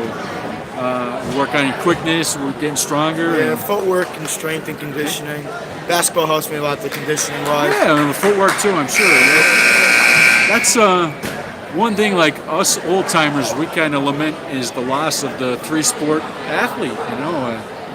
work on your quickness. We're getting stronger. Yeah, footwork and strength and conditioning. Basketball helps me a lot, the conditioning wise. Yeah, and the footwork too, I'm sure. That's one thing, like us old timers, we kind of lament is the loss of the 3-sport athlete.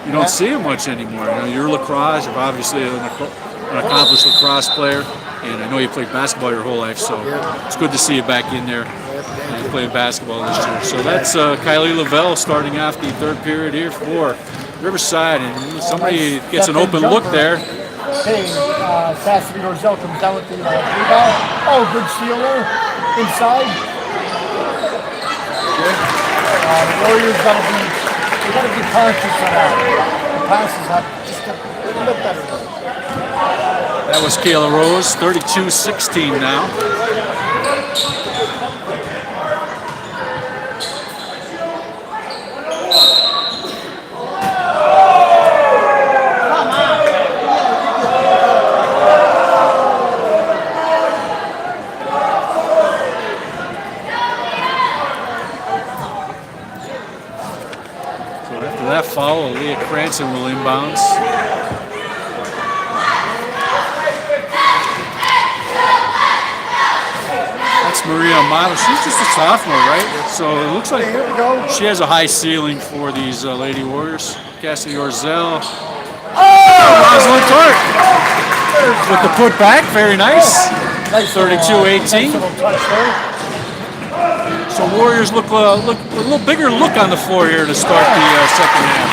You don't see it much anymore. You're lacrosse. You're obviously an accomplished lacrosse player, and I know you played basketball your whole life, so it's good to see you back in there and playing basketball this year. So that's Kylie Lavelle starting off the third period here for Riverside, and somebody gets an open look there. Hey, Cassidy Roselle comes down with the rebound. Oh, good steal there. Inside. The Warriors gotta be conscious of that. The passes have just a little bit better. That was Kayla Rose, 32-16 now. That foul, Leah Cranston will inbounds. That's Maria Amato. She's just a sophomore, right? So it looks like she has a high ceiling for these Lady Warriors. Cassidy Orzel. Rosalind Tart with the putback. Very nice. 32-18. So Warriors look a little bigger look on the floor here to start the second half.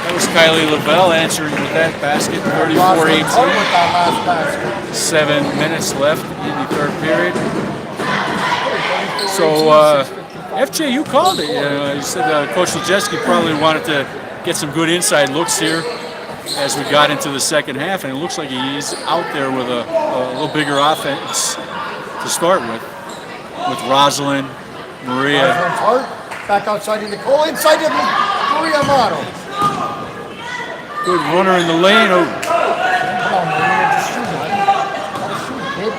That was Kylie Lavelle answering with that basket, 34-18. 7 minutes left in the third period. So FJ, you called it. You said Coach Lejeski probably wanted to get some good inside looks here as we got into the second half, and it looks like he's out there with a little bigger offense to start with Rosalind, Maria. Back outside in the goal, inside of Maria Amato. Good runner in the lane. Come on, Maria, just shoot it.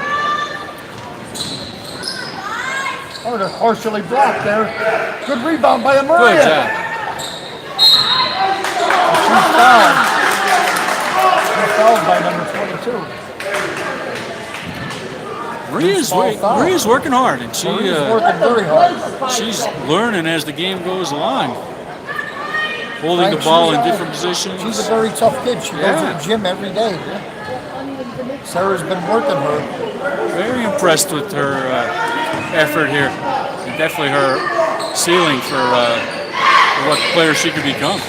Oh, they're partially blocked there. Good rebound by Maria. Good job. She's fouled. She's fouled by number 22. Maria's working hard, and She's working very hard. she's learning as the game goes along. Holding the ball in different positions. She's a very tough kid. She goes to the gym every day. Sarah's been working her. Very impressed with her effort here, and definitely her ceiling for what player she could become.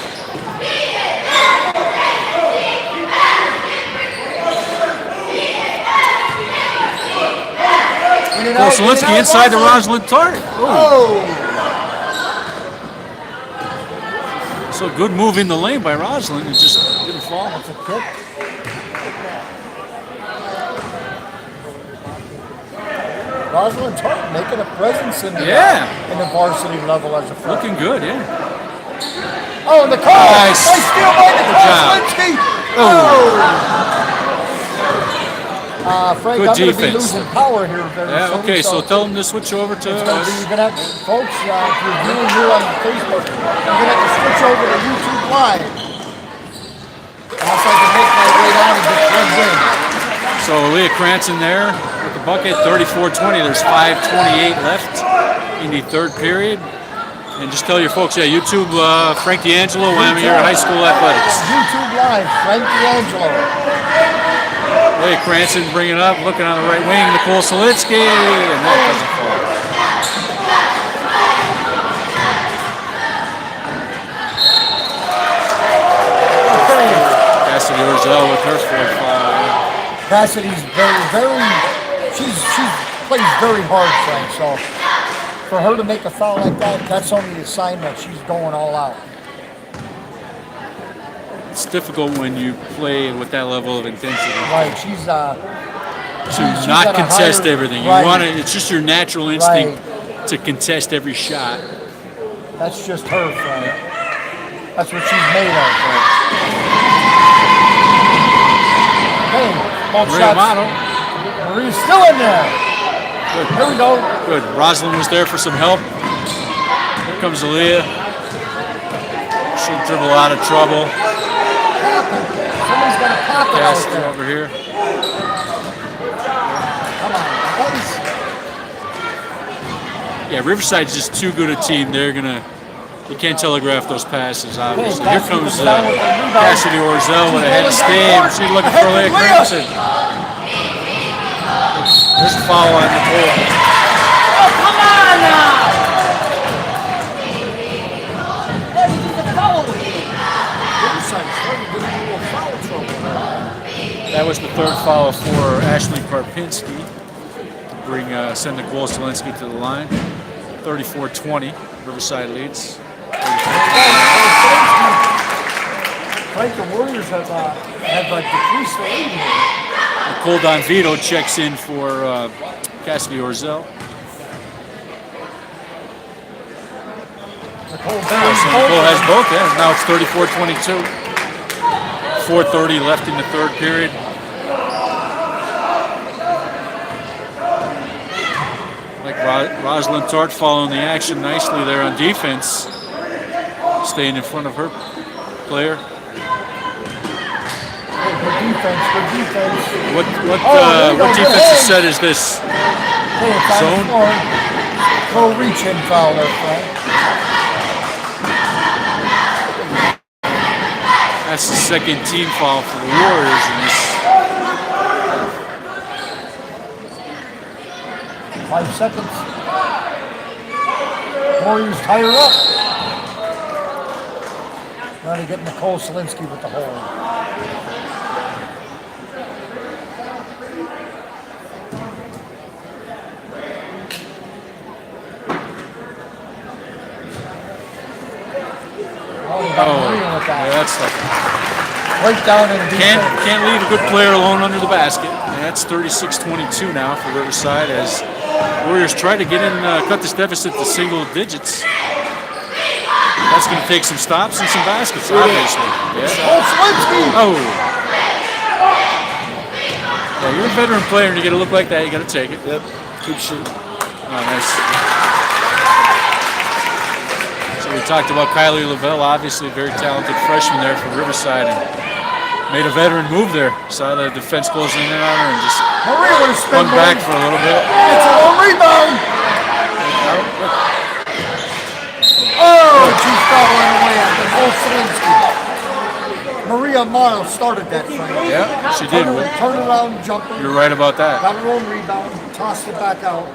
Koselinski inside the Rosalind target. Oh! So good move in the lane by Rosalind. It just didn't fall. That's a kick. Rosalind Tart making a presence in the varsity level as a freshman. Looking good, yeah. Oh, and the call! Nice steal by Koselinski! Oh! Frank, Good I'm going to be defense. losing power here very soon. Okay, so tell them to switch over to You're going to have to, folks, if you're viewing here on Facebook, you're going to have to switch over to YouTube Live. Unless I can make my way down and get plugged in. So Leah Cranston there with the bucket, 34-20. There's 5:28 left in the third period. And just tell your folks, YouTube Frank DeAngelo-Wyoming here at High School Athletics. YouTube Live, Frank DeAngelo. Leah Cranston bringing it up, looking on the right wing, Nicole Solinsky, and that doesn't fall. Cassidy Orzel with her fourth foul. Cassidy's she plays very hard, Frank, so for her to make a foul like that, that's only a sign that she's going all out. It's difficult when you play with that level of intensity. Right, she's not contest everything. You want to. It's just your natural instinct Right. to contest every shot. That's just her, Frank. That's what she's made of, Frank. Hey, both Maria shots. Amato. Maria's still in there. Good. Here we go. Good. Rosalind was there for some help. Here comes Aaliyah. She'll dribble out of trouble. Somebody's got a pocket out Cassidy there. over here. Come on, boys. Yeah, Riverside's just too good a team. You can't telegraph those passes, obviously. Here comes Cassidy Orzel with a head of steam. She's looking for Leah Cranston. There's a foul on Nicole. Oh, come on now! Hey, you need to follow me. That was the third foul for Ashley Karpinski to send Nicole Solinsky to the line. 34-20, Riverside leads. Frank, the Warriors have decreased the lead here. Nicole Donvito checks in for Cassidy Orzel. Nicole Nicole has both, yeah. Now it's 34-22. 4:30 left in the third period. Like Rosalind Tart following the action nicely there on defense. Staying in front of her player. Good defense. What defensive set is this? Zone? Go reach in foul there, Frank. That's the second team foul for the Warriors in this. 5 seconds. Warriors tie her up. Trying to get Nicole Solinsky with the hold. Yeah, that's like right down in defense. can't leave a good player alone under the basket. And that's 36-22 now for Riverside as Warriors try to get in, cut this deficit to single digits. That's going to take some stops and some baskets, obviously. Yeah. Oh. Yeah, you're a veteran player, and you get a look like that, you got to take it. Yep. Keep shooting. Oh, nice. So we talked about Kylie Lavelle, obviously a very talented freshman there for Riverside, and made a veteran move there. Saw the defense closing in on her and just Maria would have spun hung back for a little bit. It's a little rebound. Oh, she's following away at the Volslinsky. Maria Miles started that fight. Yeah, she did. Turn around, jumper. You're right about that. Got her own rebound, tossed it back out.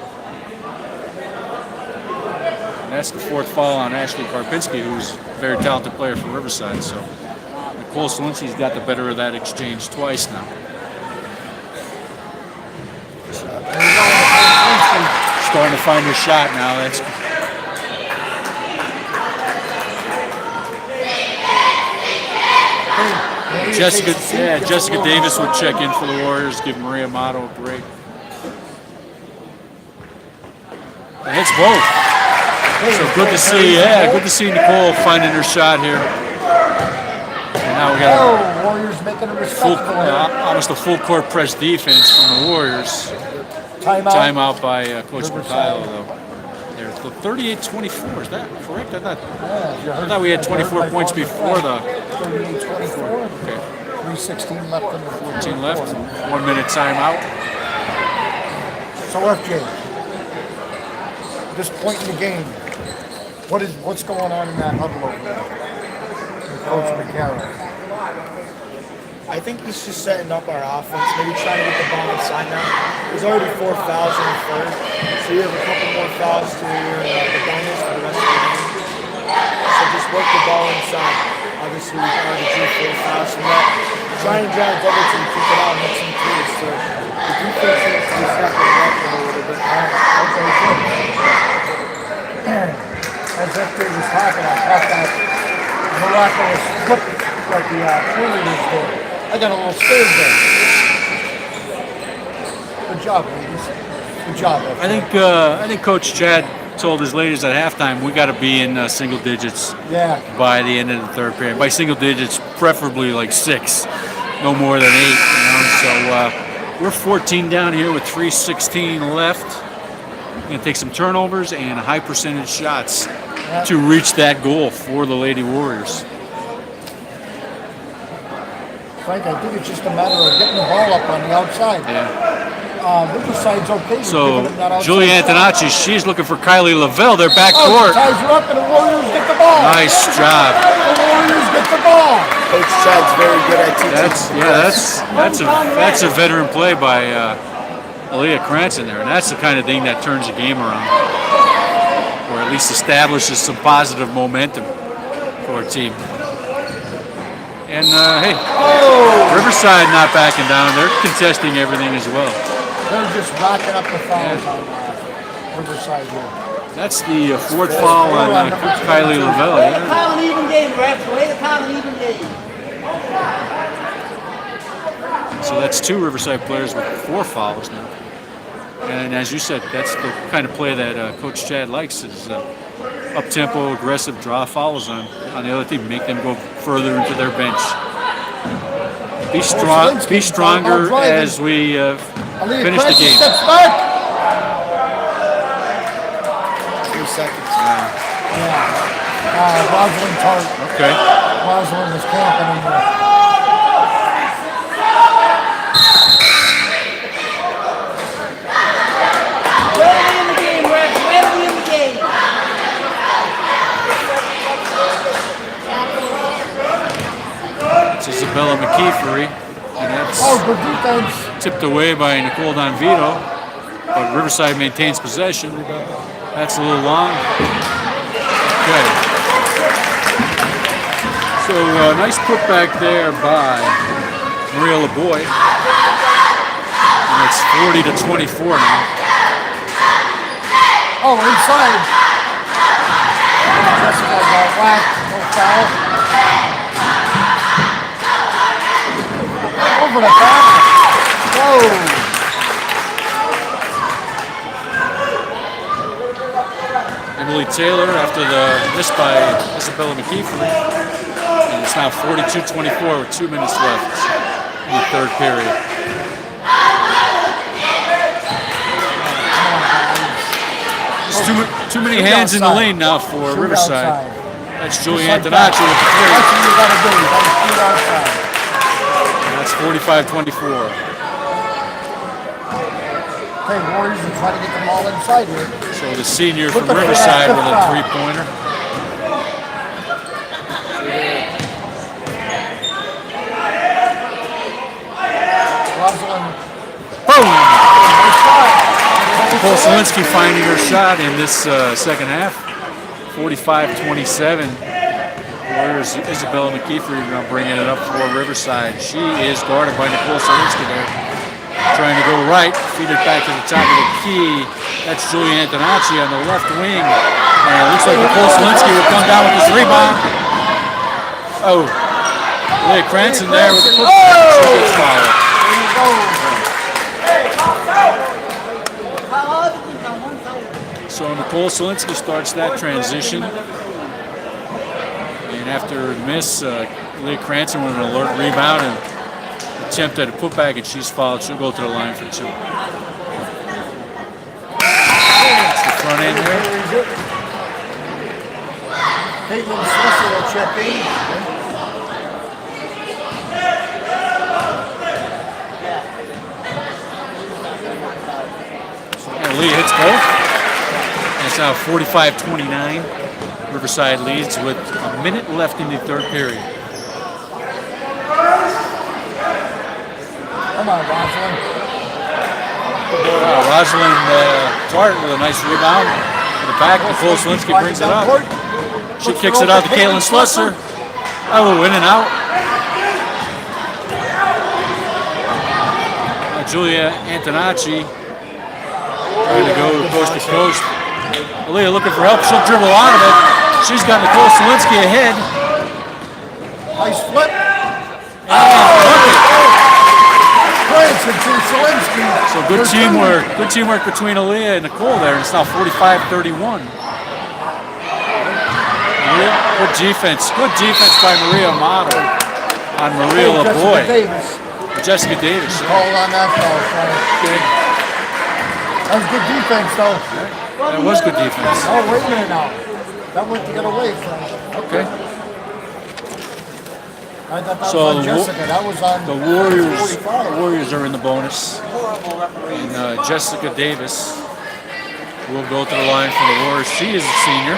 And that's the fourth foul on Ashley Karpinski, who's a very talented player from Riverside. So Nicole Slinsky's got the better of that exchange twice now. Starting to find her shot now. That's Jessica Davis would check in for the Warriors, give Maria Amato a break. And it's both. So good to see, good to see Nicole finding her shot here. And now we got Warriors making a full, respectable almost a full court press defense from the Warriors. Timeout by Coach Mikhailo, though. There's the 38-24. Is that correct? I thought we had 24 points before the 38-24. Okay. 3:16 left in the 14 left. 1 minute timeout. So FJ, this point in the game, what's going on in that huddle over there? With Coach McCarroll. I think he's just setting up our offense, maybe trying to get the ball inside now. There's already 4 fouls in the third, so you have a couple more fouls to your the bonus for the rest of the game. So just work the ball inside. Obviously, we've already drew 4 fouls from that. Try and drive double team, keep it out, and hit some threes. So the defense needs to be stepping up a little bit. Okay, good. As FJ was talking, I thought that miraculous flip like the cheerleaders did. I got a little scared there. Good job, ladies. Good job. FJ. I think Coach Chad told his ladies at halftime we got to be in single digits by the end of the third period. By single digits, preferably like 6, no more than 8. You know? So we're 14 down here with 3:16 left. We're gonna take some turnovers and high percentage shots to reach that goal for the Lady Warriors. Frank, I think it's just a matter of getting the ball up on the outside. Riverside's okay. So Julie Antonacci, she's looking for Kylie Lavelle. They're back Oh, court. ties her up and the Warriors get the ball. Nice job. The Warriors get the ball. Coach Chad's very good at teaching. That's a veteran play by Aaliyah Cranston there, and that's the kind of thing that turns the game around, or at least establishes some positive momentum for a team. And hey, Riverside not backing down. They're contesting everything as well. They're just racking up the fouls on Riverside here. That's the fourth foul on Kylie Lavelle. Way to call an even game, refs. Way to call an even game. So that's 2 Riverside players with 4 fouls now. And as you said, that's the kind of play that Coach Chad likes, is up-tempo, aggressive, draw fouls on the other team, make them go further into their bench. Be stronger as we finish the game. Steps back. 3 seconds. Rosalind Tart. Okay. Rosalind was camping in there. Way to win the game, refs. Way to win the game. It's Isabella McKeefery, and that's Good defense. tipped away by Nicole Donvito, but Riverside maintains possession. That's a little long. Okay. So nice putback there by Maria LeBoy. And it's 40-24 now. Inside. Jessica got whacked. No foul. Over the foul. Whoa. Emily Taylor after the miss by Isabella McKeefery. And it's now 42-24 with 2 minutes left in the third period. Too many hands in the lane now for Riverside. That's Julie Antonacci with the 3. That's what you gotta do. You gotta shoot outside. And that's 45-24. Okay, Warriors are trying to get the ball inside here. So the senior from Looking for that Riverside fifth with a foul. three-pointer. Rosalind. Boom! Nice shot. Nicole Selinsky finding her shot in this second half. 45-27. Warriors Isabella McKeefer now bringing it up for Riverside. She is guarded by Nicole Selinsky there. Trying to go right, feed it back to the top of the key. That's Julia Antonacci on the left wing. And it looks like Nicole Selinsky will come down with this rebound. Oh, Leah Cranston there with the she gets fouled. So Nicole Selinsky starts that transition. And after a miss, Leah Cranston with an alert rebound and attempt at a putback, and she's fouled. She'll go to the line for two. That's the front end there. Caitlin Swisher will check in. And Lee hits both. And it's now 45-29. Riverside leads with a minute left in the third period. Come on, Rosalind. Rosalind Tart with a nice rebound. To the back, Nicole Selinsky brings it up. She kicks it out to Caitlin Slusser. Oh, in and out. Julia Antonacci trying to go coast to coast. Aaliyah looking for help. She'll dribble out of it. She's got Nicole Selinsky ahead. Nice flip. And so good teamwork. Good teamwork between Aaliyah and Nicole there. It's now 45-31. Good defense. Good defense by Maria Amato on Maria LaBoy. Jessica Davis. Called on that ball, Frank. Okay. That was good defense, though. That was good defense. Oh, wait a minute now. That went to get away, Frank. Okay. I thought that So was on Jessica. That was on the 45. Warriors are in the bonus. And Jessica Davis will go to the line for the Warriors. She is a senior.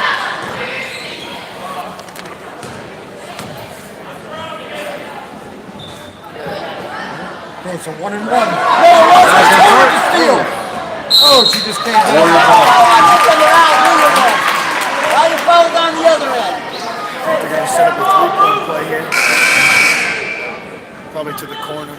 Okay, so 1-1. No, Rosalind to steal. Oh, she just can't do Warrior it. ball. Why you fouled on the other end? They're going to set up a three-point play here. Probably to the corner.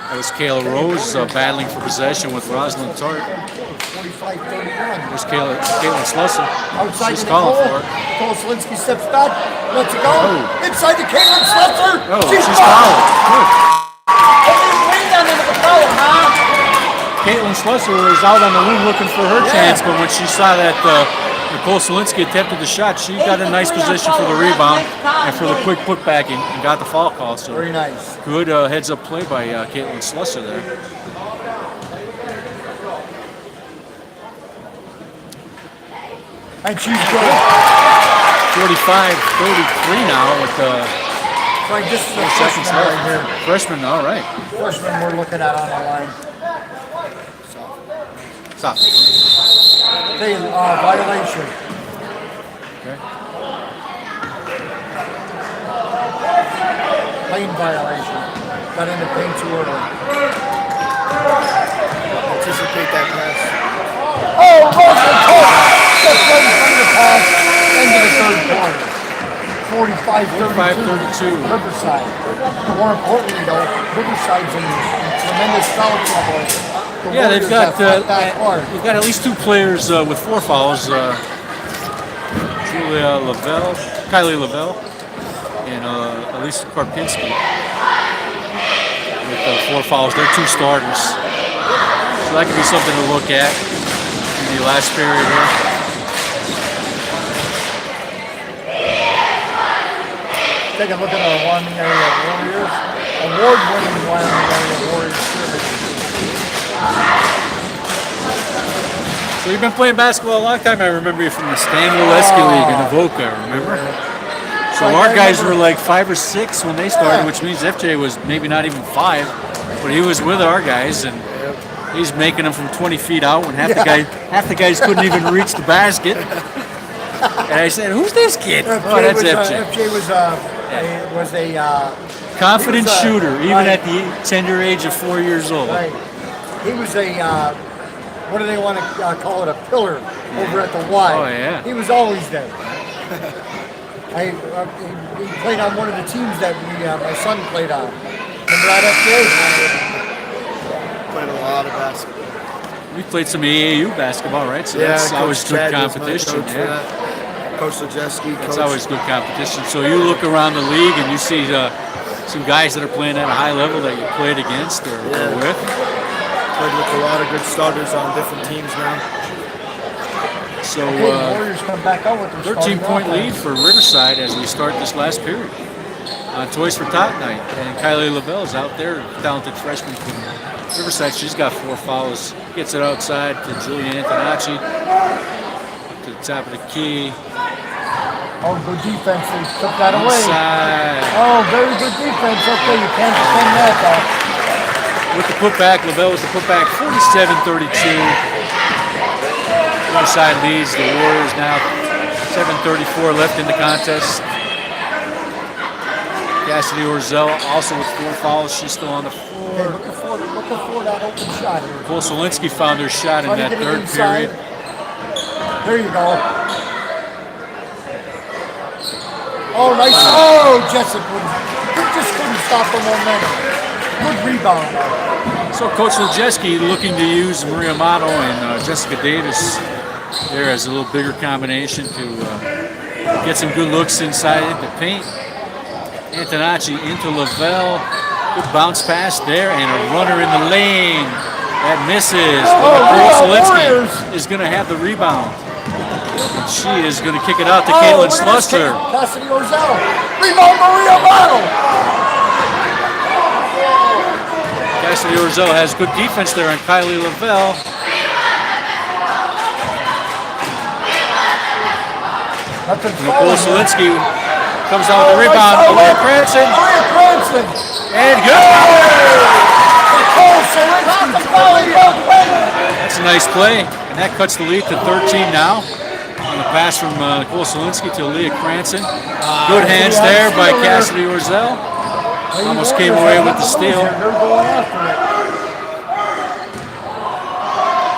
That was Kayla Rose battling for possession with Rosalind Tart. 45-31. There's Caitlin Slusser. Outside She's to calling Nicole. for it. Nicole Selinsky steps back. Lets it go. Oh. Inside to Caitlin Slusser. Oh, she's fouled. Good. Caitlin Slusser was out on the wing looking for her chance, but when she saw that Nicole Selinsky attempted the shot, she got a nice position for the rebound and for the quick putback and got the foul call. So Very nice. good heads-up play by Caitlin Slusser there. And she's good. 45-33 now with Frank, this is a 4 seconds freshman left. right here. Freshman, all right. Freshman we're looking at on the line. Stop. Okay, violation. Okay. Lane violation. Got in the paint too early. Anticipate that pass. Oh, Rosalind Tart! Just right in front of the pass. End of the third quarter. 45-32. 45-32. Riverside. More importantly, though, Riverside's in tremendous foul trouble. The Yeah, they've Warriors got have fought back hard. they've got at least two players with 4 fouls. Julia Lavelle, Kylie Lavelle, and Elisa Karpinski with 4 fouls. They're 2 starters, so that could be something to look at in the last period here. Take a look at our Wyoming area Warriors. Award-winning Wyoming area Warriors. So you've been playing basketball a long time. I remember you from the Stan Wileski League in Avoca, remember? So our guys were like 5 or 6 when they started, which means FJ was maybe not even 5, but he was with our guys, and He's making them from 20 feet out when half the guys couldn't even reach the basket. And I said, "Who's this kid?" Oh, that's FJ. FJ was a Confident he was a- shooter, even right. at the tender age of 4 years old. right. He was a what do they want to call it? A pillar over at the Y. Oh, yeah. He was always there. He played on one of the teams that my son played on. Remember that Played a lot of basketball. We played some AAU basketball, right? So that's Coach always good Chad was my competition. coach for Yeah. that. Coach Lejeski, It's Coach. always good competition. So you look around the league and you see some guys that are playing at a high level that you played against or with. Played with a lot of good starters on different teams now. So FJ. The Warriors come back out with their 13-point lead for Riverside as we start this last period on Toys for Tot night. And Kylie Lavelle's out there, talented freshman from Riverside. She's got 4 fouls. Gets it outside to Julia Antonacci to the top of the key. Oh, good defense. They took that away. Inside. Oh, very good defense. Okay, you can't defend that, though. With the putback, Lavelle with the putback, 47-32. Riverside leads the Warriors now. 7:34 left in the contest. Cassidy Orzel also with 4 fouls. She's still on the Okay, floor. looking for that open shot here. Kosolinski found her shot in Try to that get it third inside. period. There you go. Oh, nice. Oh, Jessup just couldn't stop the momentum. Good rebound. So Coach Lejeski looking to use Maria Mato and Jessica Davis there as a little bigger combination to get some good looks inside the paint. Antonacci into Lavelle. Good bounce pass there and a runner in the lane. That misses. Kosolinski is going to have the rebound. And she is going to kick it out to Caitlin Slusser. Cassidy Orzel. Rebound, Maria Mato. Cassidy Orzel has good defense there on Kylie Lavelle. Kosolinski comes out with the rebound. Maria Cranston. Maria Cranston. And good. That's a nice play. And that cuts the lead to 13 now. On the pass from Kosolinski to Leah Cranston. Good hands there by Cassidy Orzel. Almost came away with the steal. They're going after it.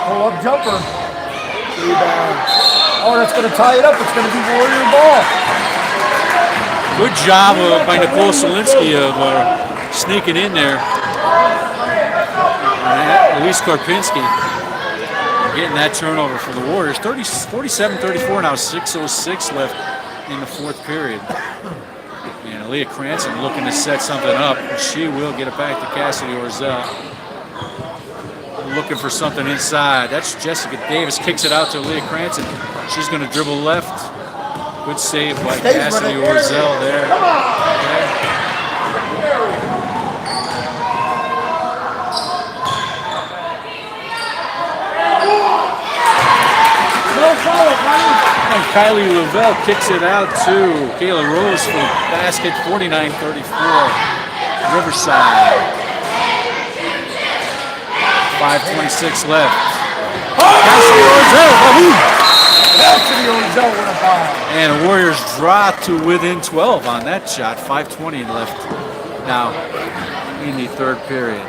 Pull-up jumper. Rebound. Oh, that's going to tie it up. It's going to be Warrior ball. Good job by Nicole Solinsky of sneaking in there. Elise Karpinski getting that turnover for the Warriors. 47-34 now, 6:06 left in the fourth period. And Aaliyah Cranston looking to set something up. She will get it back to Cassidy Orzel. Looking for something inside. That's Jessica Davis. Kicks it out to Aaliyah Cranston. She's going to dribble left. Good save by Cassidy Orzel there. And Kylie Lavelle kicks it out to Kayla Rose for the basket, 49-34. Riverside. 5:26 left. Cassidy Orzel. Cassidy Orzel with a ball. And the Warriors draw to within 12 on that shot. 5:20 left now in the third period.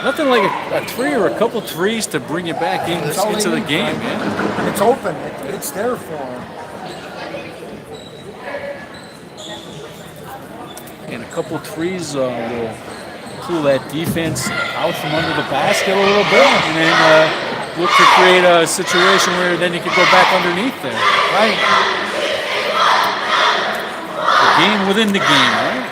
Nothing like a three or a couple threes to bring you back into the game, man. It's open. It's there for them. And a couple threes will pull that defense out from under the basket a little bit, and then look to create a situation where then you can go back underneath there. Right. The game within the game, right?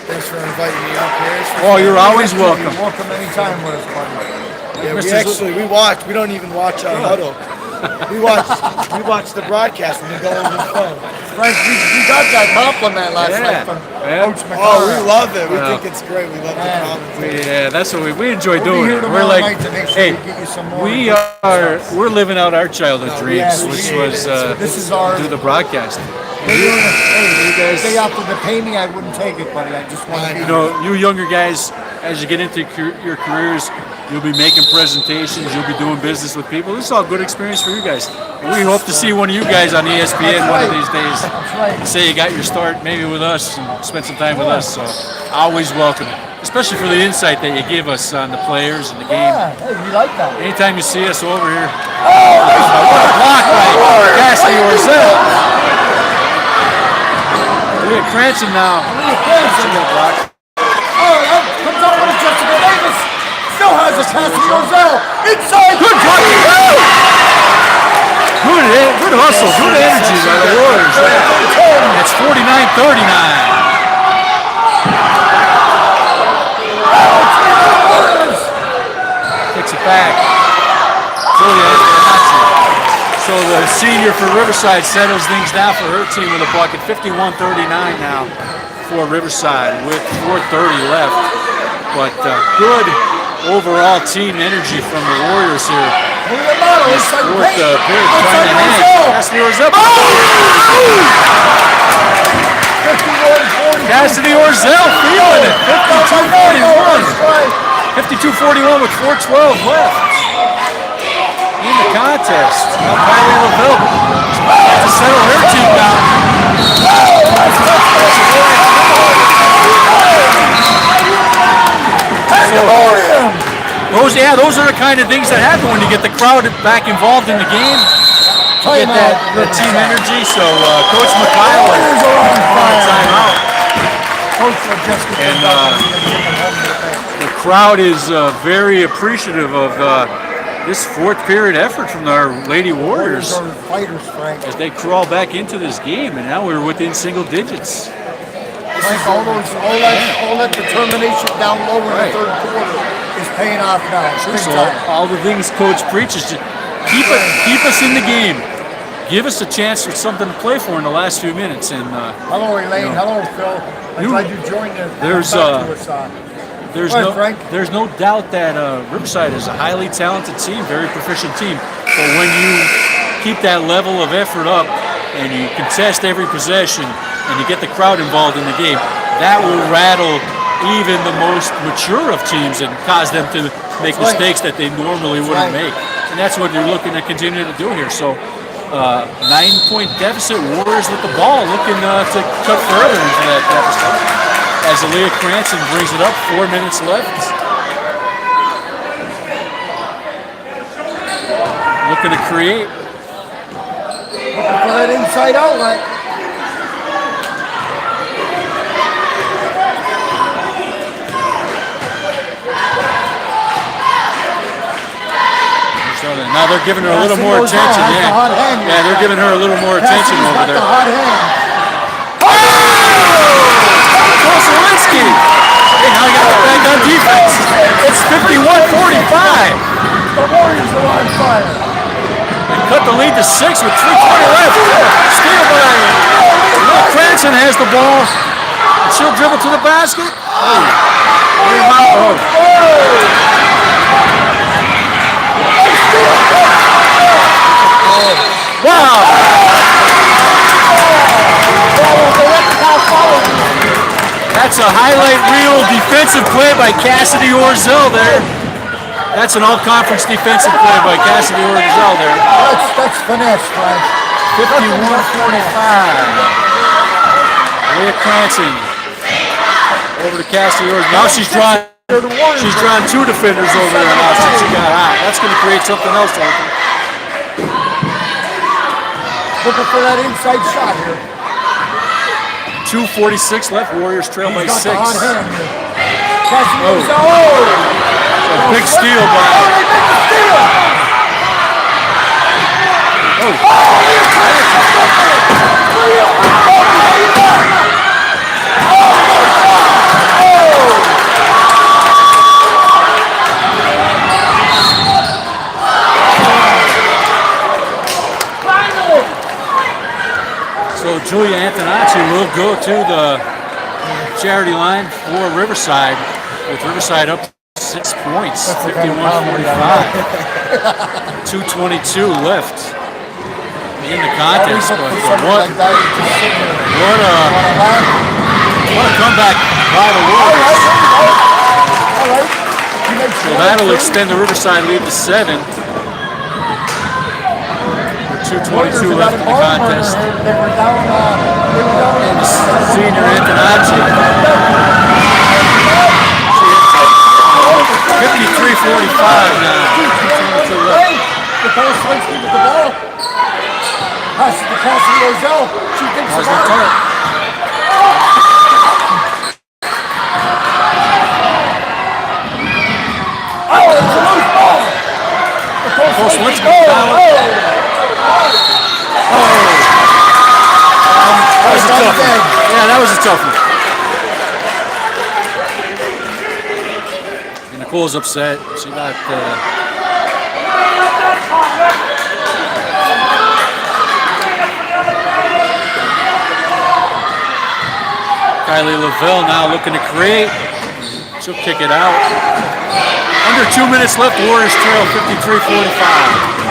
Thanks for inviting me up here. Oh, you're always welcome. You're welcome anytime with us, buddy. Yeah, we watch. We don't even watch our huddle. We watch the broadcast when we go on the phone. Frank, we got that compliment last night from Coach McCarr. Oh, we love it. We think it's great. We love the comments. Yeah, that's what we enjoy We'll doing be here it. tomorrow We're like, night to make sure hey, we get you some more. we're living out our childhood dreams, Yes, which we- was this is our- do the broadcast. Hey, You guys, if they offered to pay me, I wouldn't take it, buddy. I just want to be you know, you younger guys, as you get into your careers, you'll be making presentations, you'll be doing business with people. This is all good experience for you guys. We hope to see one of you guys on ESPN one of these days. That's right. Say you got your start maybe with us and spend some time with us. So always welcome it, especially for the insight that you give us on the players and the game. Yeah, hey, we like that. Anytime you see us over here, what a block by Cassidy Orzel. Leah Cranston now. She got blocked. Comes up with Jessica Davis. Still has a Cassidy Orzel. Inside. Good blocking. Good hustle. Good energy by the Warriors. It's 49-39. Takes it back. So the senior for Riverside settles things down for her team with a bucket. 51-39 now for Riverside with 4:30 left. But good overall team energy from the Warriors here. This fourth period trying to hang. Cassidy Orzel. Cassidy Orzel feeling it. 52-41 with 4:12 left in the contest. Now Kylie Lavelle to settle her team down. Those are the kind of things that happen when you get the crowd back involved in the game. You get that team energy. So Coach McKyle timeout. And the crowd is very appreciative of this fourth period effort from our Lady Warriors Warriors are fighters, Frank. as they crawl back into this game, and now we're within single digits. Frank, all that determination down low in the third quarter is paying off now. Big So time. all the things Coach preaches to keep us in the game, give us a chance with something to play for in the last few minutes. And Hello, Elaine. Hello, Phil. I'm glad you joined us. There's no doubt that Riverside is a highly talented team, very proficient team. But when you keep that level of effort up and you contest every possession and you get the crowd involved in the game, that will rattle even the most mature of teams and cause them to make mistakes that they normally wouldn't make. And that's what you're looking to continue to do here. So 9-point deficit, Warriors with the ball, looking to cut further into that deficit. As Aaliyah Cranston brings it up, 4 minutes left. Looking to create. Looking for that inside outlet. So now they're giving her a little more attention. Yeah, they're giving her a little more attention over there. The hot hand. Hey, now you got to back on defense. It's 51-45. The Warriors are on fire. They cut the lead to 6 with 3:20 left. Steal by Will Cranston has the ball. She'll dribble to the basket. Wow. That's a highlight reel defensive play by Cassidy Orzel there. That's an all-conference defensive play by Cassidy Orzel there. That's finesse, Frank. 51-45. Leah Cranston over to Cassidy Orzel. Now she's drawn two defenders over there now since she got out. That's going to create something else open. Looking for that inside shot here. 2:46 left. Warriors trail by 6. Got the hot hand here. Cassidy Orzel. A big steal by. So Julia will go to the charity line for Riverside, with Riverside up 6 points, 51-45. 2:22 left in the contest. But what a comeback by the Warriors. So that'll extend the Riverside lead to 7. 2:22 left in the contest. Senior Antonacci. 53-45 now. 2:22 left. Swinsky with the ball. Passes the pass to Roselle. She thinks about it. Oh, it's a loose ball. Swinsky down. That was a tough one. Yeah, that was a tough one. And Nicole's upset. She got Kylie Lavelle now looking to create. She'll kick it out. Under 2 minutes left. Warriors trail 53-45.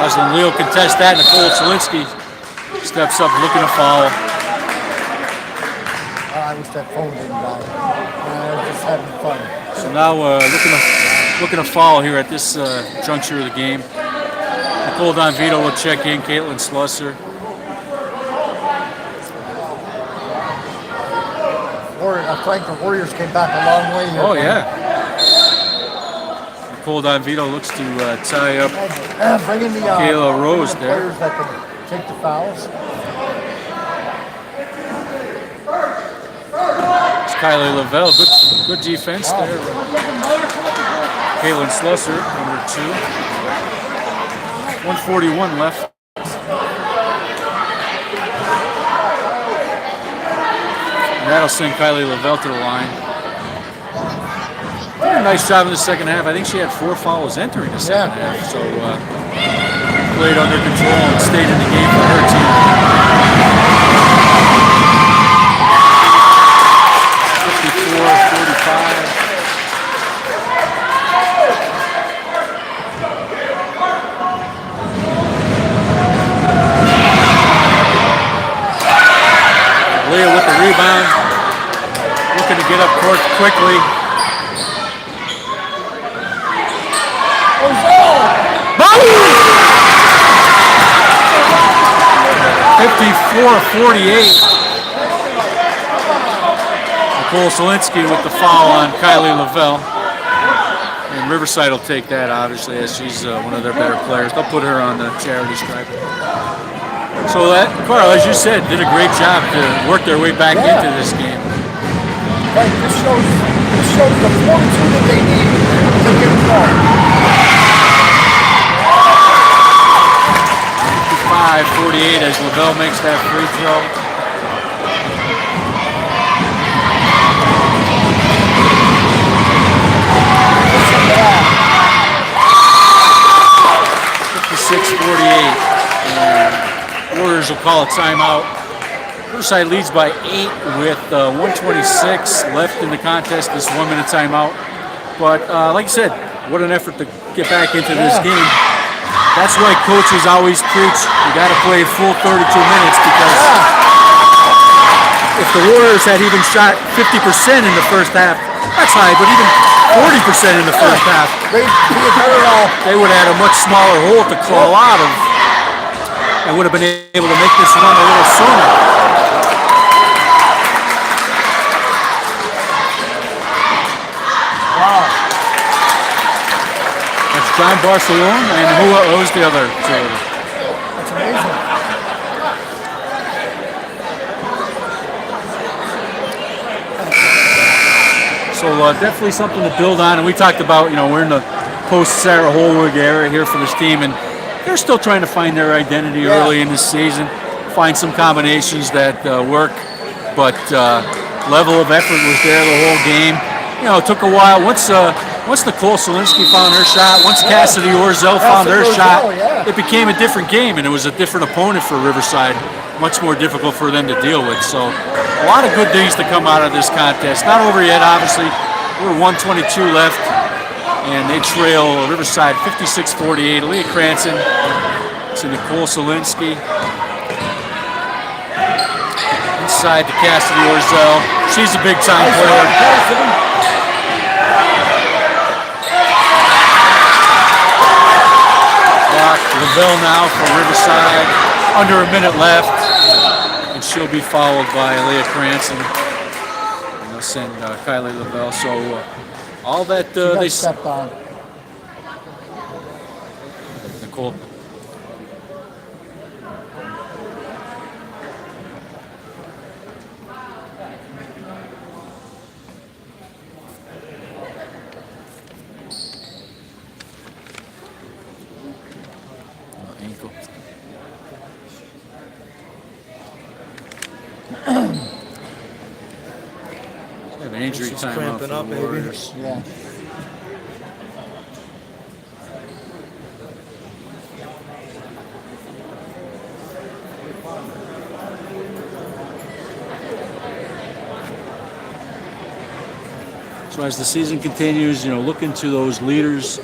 Roslyn Leo contests that. Nicole Chelinski steps up looking to foul. I wish that phone didn't die. I was just having fun. So now looking to foul here at this juncture of the game. Nicole Donvito will check in. Caitlin Slusser. I think the Warriors came back a long way here. Oh yeah. Nicole Donvito looks to tie up Bring in the Kayla Rose there. players that can take the fouls. It's Kylie Lavelle. Good defense there. Caitlin Slusser, number 2. 1:41 left. And that'll send Kylie Lavelle to the line. Did a nice job in the second half. I think she had 4 fouls entering the second half. So played under control and stayed in the game for her team. 54-45. Leah with the rebound, looking to get up court quickly. 54-48. Nicole Solinsky with the foul on Kylie Lavelle. And Riverside will take that, obviously, as she's one of their better players. They'll put her on the charity stripe. So that, Carl, as you said, did a great job to work their way back into this game. Right, this shows the fortitude that they need to get it going. 55-48 as Lavelle makes that free throw. Warriors will call a timeout. Riverside leads by 8 with 1:26 left in the contest. This 1-minute timeout. But like I said, what an effort to get back into this game. That's why coaches always preach you got to play full 32 minutes, because if the Warriors had even shot 50% in the first half, that's high, but even 40% in the first half, they would have had a much smaller hole to crawl out of and would have been able to make this run a little sooner. Wow. That's John Barcelona, and who owes the other two? That's amazing. So definitely something to build on. And we talked about, we're in the post-Sarah Holwig era here for this team, and they're still trying to find their identity early in this season, find some combinations that work, but level of effort was there the whole game. It took a while. Once once Nicole Solinsky found her shot, once Cassidy Orzel found her shot, it became a different game, and it was a different opponent for Riverside, much more difficult for them to deal with. So a lot of good things to come out of this contest. Not over yet, obviously. We're 122 left, and they trail Riverside 56-48. Leah Cranston to Nicole Solinsky. Inside to Cassidy Orzel. She's a big-time player. Lavelle now for Riverside. Under a minute left, and she'll be followed by Leah Cranston. And they'll send Kylie Lavelle. So all that they stepped on. Nicole. Ankle. An injury She's time out for cramping the up, maybe. Warriors. Yeah. So as the season continues, look into those leaders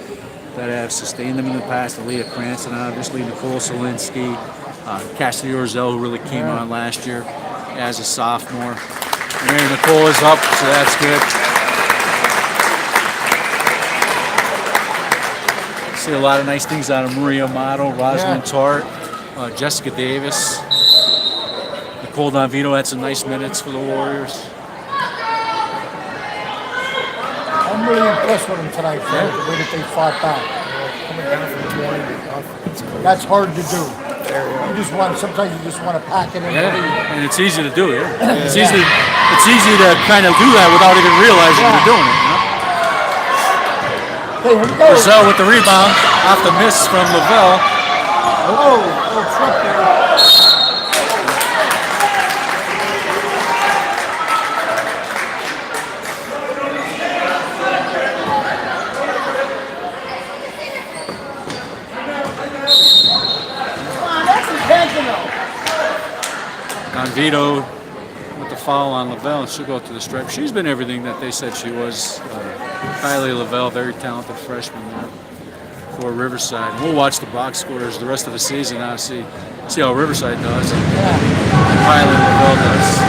that have sustained them in the past. Leah Cranston, obviously, Nicole Solinsky, Cassidy Orzel, who really came on last year as a sophomore. Mary Nicole is up, so that's good. See a lot of nice things out of Maria Amato, Rosalind Tart, Jessica Davis. Nicole Donvito had some nice minutes for the Warriors. I'm really impressed with them tonight, Fred, the way that they fought back. Coming down from 20 to up. That's hard to do. Sometimes you just want to pack it in. Yeah, and it's easy to do it. It's easy to kind of do that without even realizing you're doing it. Hey, here we go. Orzel with the rebound off the miss from Lavelle. Oh, little trip there. Donvito with the foul on Lavelle, and she'll go to the stripe. She's been everything that they said she was. Kylie Lavelle, very talented freshman there for Riverside. And we'll watch the box scores the rest of the season now, see how Riverside does and Kylie Lavelle does.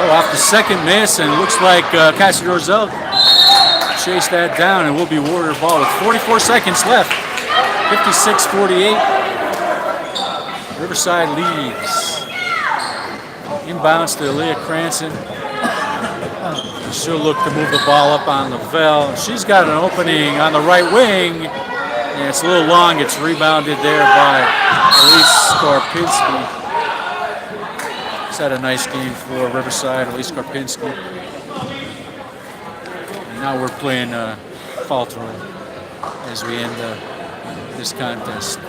Off the second miss, and it looks like Cassidy Orzel chased that down, and we'll be Warrior ball with 44 seconds left. 56-48. Riverside leads. Inbounds to Leah Cranston. She'll look to move the ball up on Lavelle. She's got an opening on the right wing, and it's a little long. It's rebounded there by Elise Skarpinski. Had a nice game for Riverside, Elise Karpinski. And now we're playing falter as we end this contest.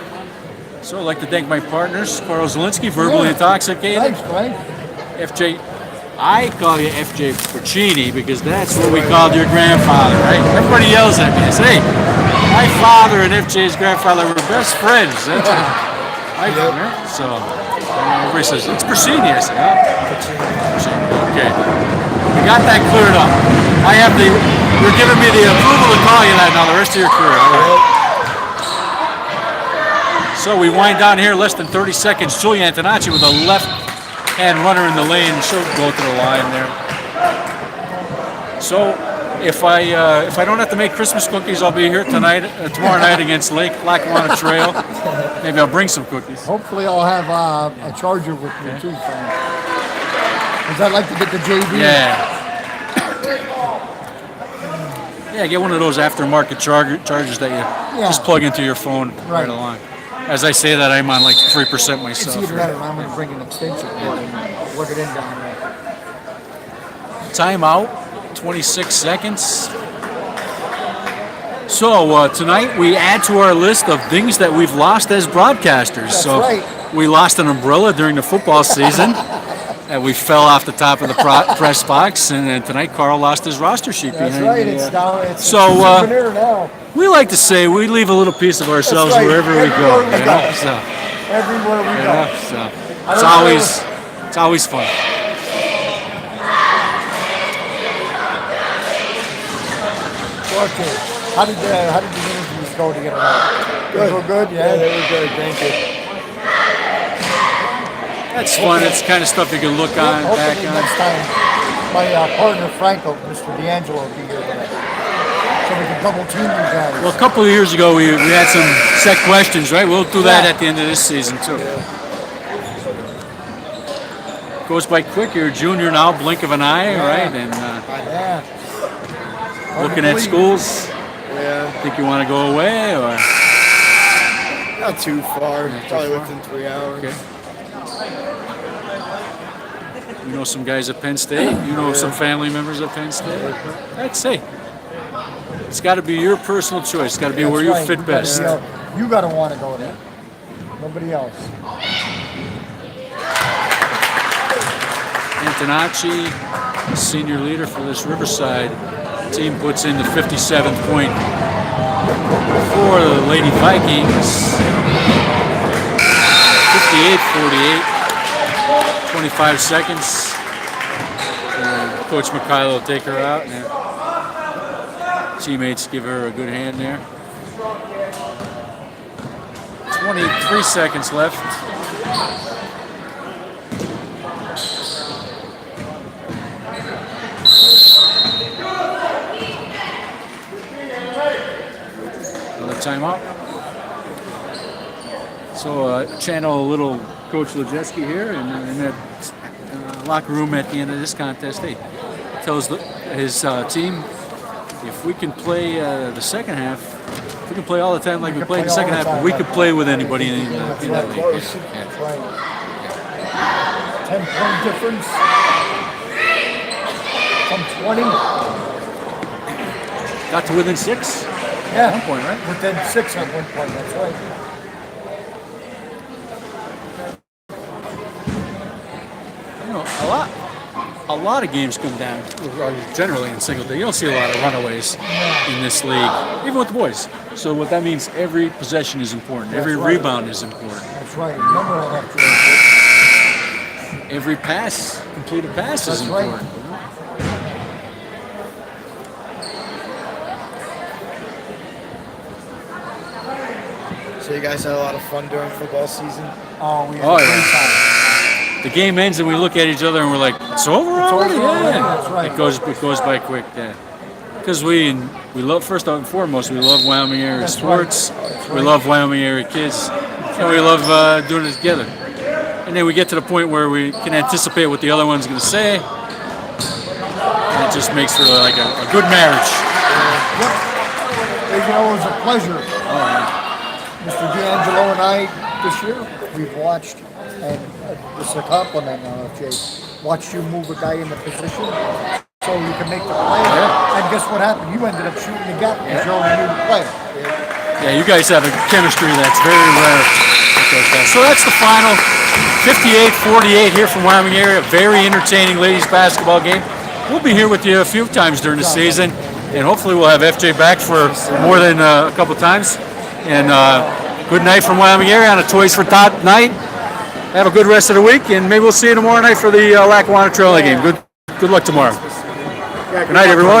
So I'd like to thank my partners, Carl Zielinski, verbally intoxicated. Thanks, Frank. FJ, I call you FJ Puccini because that's what we called your grandfather, right? Everybody yells at me. They say, hey, my father and FJ's grandfather were best friends. That's right? So. Everybody says, it's Puccini. I say, huh? Puccini. Okay. We got that cleared up. You're giving me the approval to call you that now the rest of your career. Right. So we wind down here, less than 30 seconds. Julia Antonacci with a left-hand runner in the lane. She'll go to the line there. So if I don't have to make Christmas cookies, I'll be here tomorrow night against Lackawanna Trail. Maybe I'll bring some cookies. Hopefully I'll have a charger with me too, Frank. Because I'd like to get the JV. Yeah, get one of those aftermarket chargers that you just plug into your phone right along. As I say that, I'm on like 3% myself. It's either that or I'm going to bring an extension cord and plug it in down there. Timeout. 26 seconds. So tonight we add to our list of things that we've lost as broadcasters. That's so right. we lost an umbrella during the football season. And we fell off the top of the press box, and then tonight Carl lost his roster sheet. That's behind right. the, It's down. It's so, a souvenir now. we like to say we leave a little piece of ourselves right. wherever we go. Everywhere we You go. know? So, Everywhere we you go. know, so I it's don't always fun. Okay. How did the interviews go the other night? They were good. Yeah, they were good. Thank you. That's fun. It's the kind of stuff you can look on, back Hopefully on. next time, my partner Franco, Mr. DeAngelo, will be here tonight, so we can double team you guys. Well, a couple of years ago, we had some set questions, right? We'll do that at the end of this season, too. Goes by quick. You're a junior now, blink of an eye, right? And Yeah. looking at schools. Yeah, Think you want to go away, or? not too far. Probably far? within 3 hours. Okay. You know some guys at Penn State. You know some family members at Penn State. I'd say it's got to be your personal choice. It's got to be where you That's right. fit best. You gotta want to go there. Nobody else. Antonacci, senior leader for this Riverside team, puts in the 57th point for the Lady Vikings. 58-48. 25 seconds. And Coach Mikhailo will take her out. And teammates give her a good hand there. 23 seconds left. Another timeout. So channel a little Coach Lejeski here, and in that locker room at the end of this contest, he tells his team, if we can play the second half, if we can play all the time like we played in the second half, we could play with anybody in the league. That's right. 10-point difference from 20. Got to within 6? Yeah. 1 point, right? Within 6 at one point. That's right. You know, a lot of games come down generally in single day. You don't see a lot of runaways in this league, even with the boys. So what that means, every possession is important. Every right. rebound is important. That's right. Remember all that. Every pass, completed pass is That's right. important. So you guys had a lot of fun during football season? Oh, we had Oh, a great yeah. time. The game ends and we look at each other and we're like, it's over already? over already, Yeah. that's right. It goes by quick, yeah. Because we love, first and foremost, we love Wyoming area That's sports. right. That's We right. love Wyoming area kids. And we love doing it together. And then we get to the point where we can anticipate what the other one's going to say. And it just makes for like a good marriage. Yep. It was a pleasure. Mr. DeAngelo and I this year, we've watched, and this is a compliment, Jay, watched you move a guy in the position so you can make the play. Yeah. And guess what happened? You ended up shooting the gap because you only knew the play. Yeah, you guys have a chemistry that's very rare. So that's the final, 58-48 here from Wyoming area. Very entertaining ladies basketball game. We'll be here with you a few times during the season, and hopefully we'll have FJ back for more than a couple times. And good night from Wyoming area on a Toys for Tot night. Have a good rest of the week, and maybe we'll see you tomorrow night for the Lackawanna Trail game. Good luck tomorrow. Good night, everyone.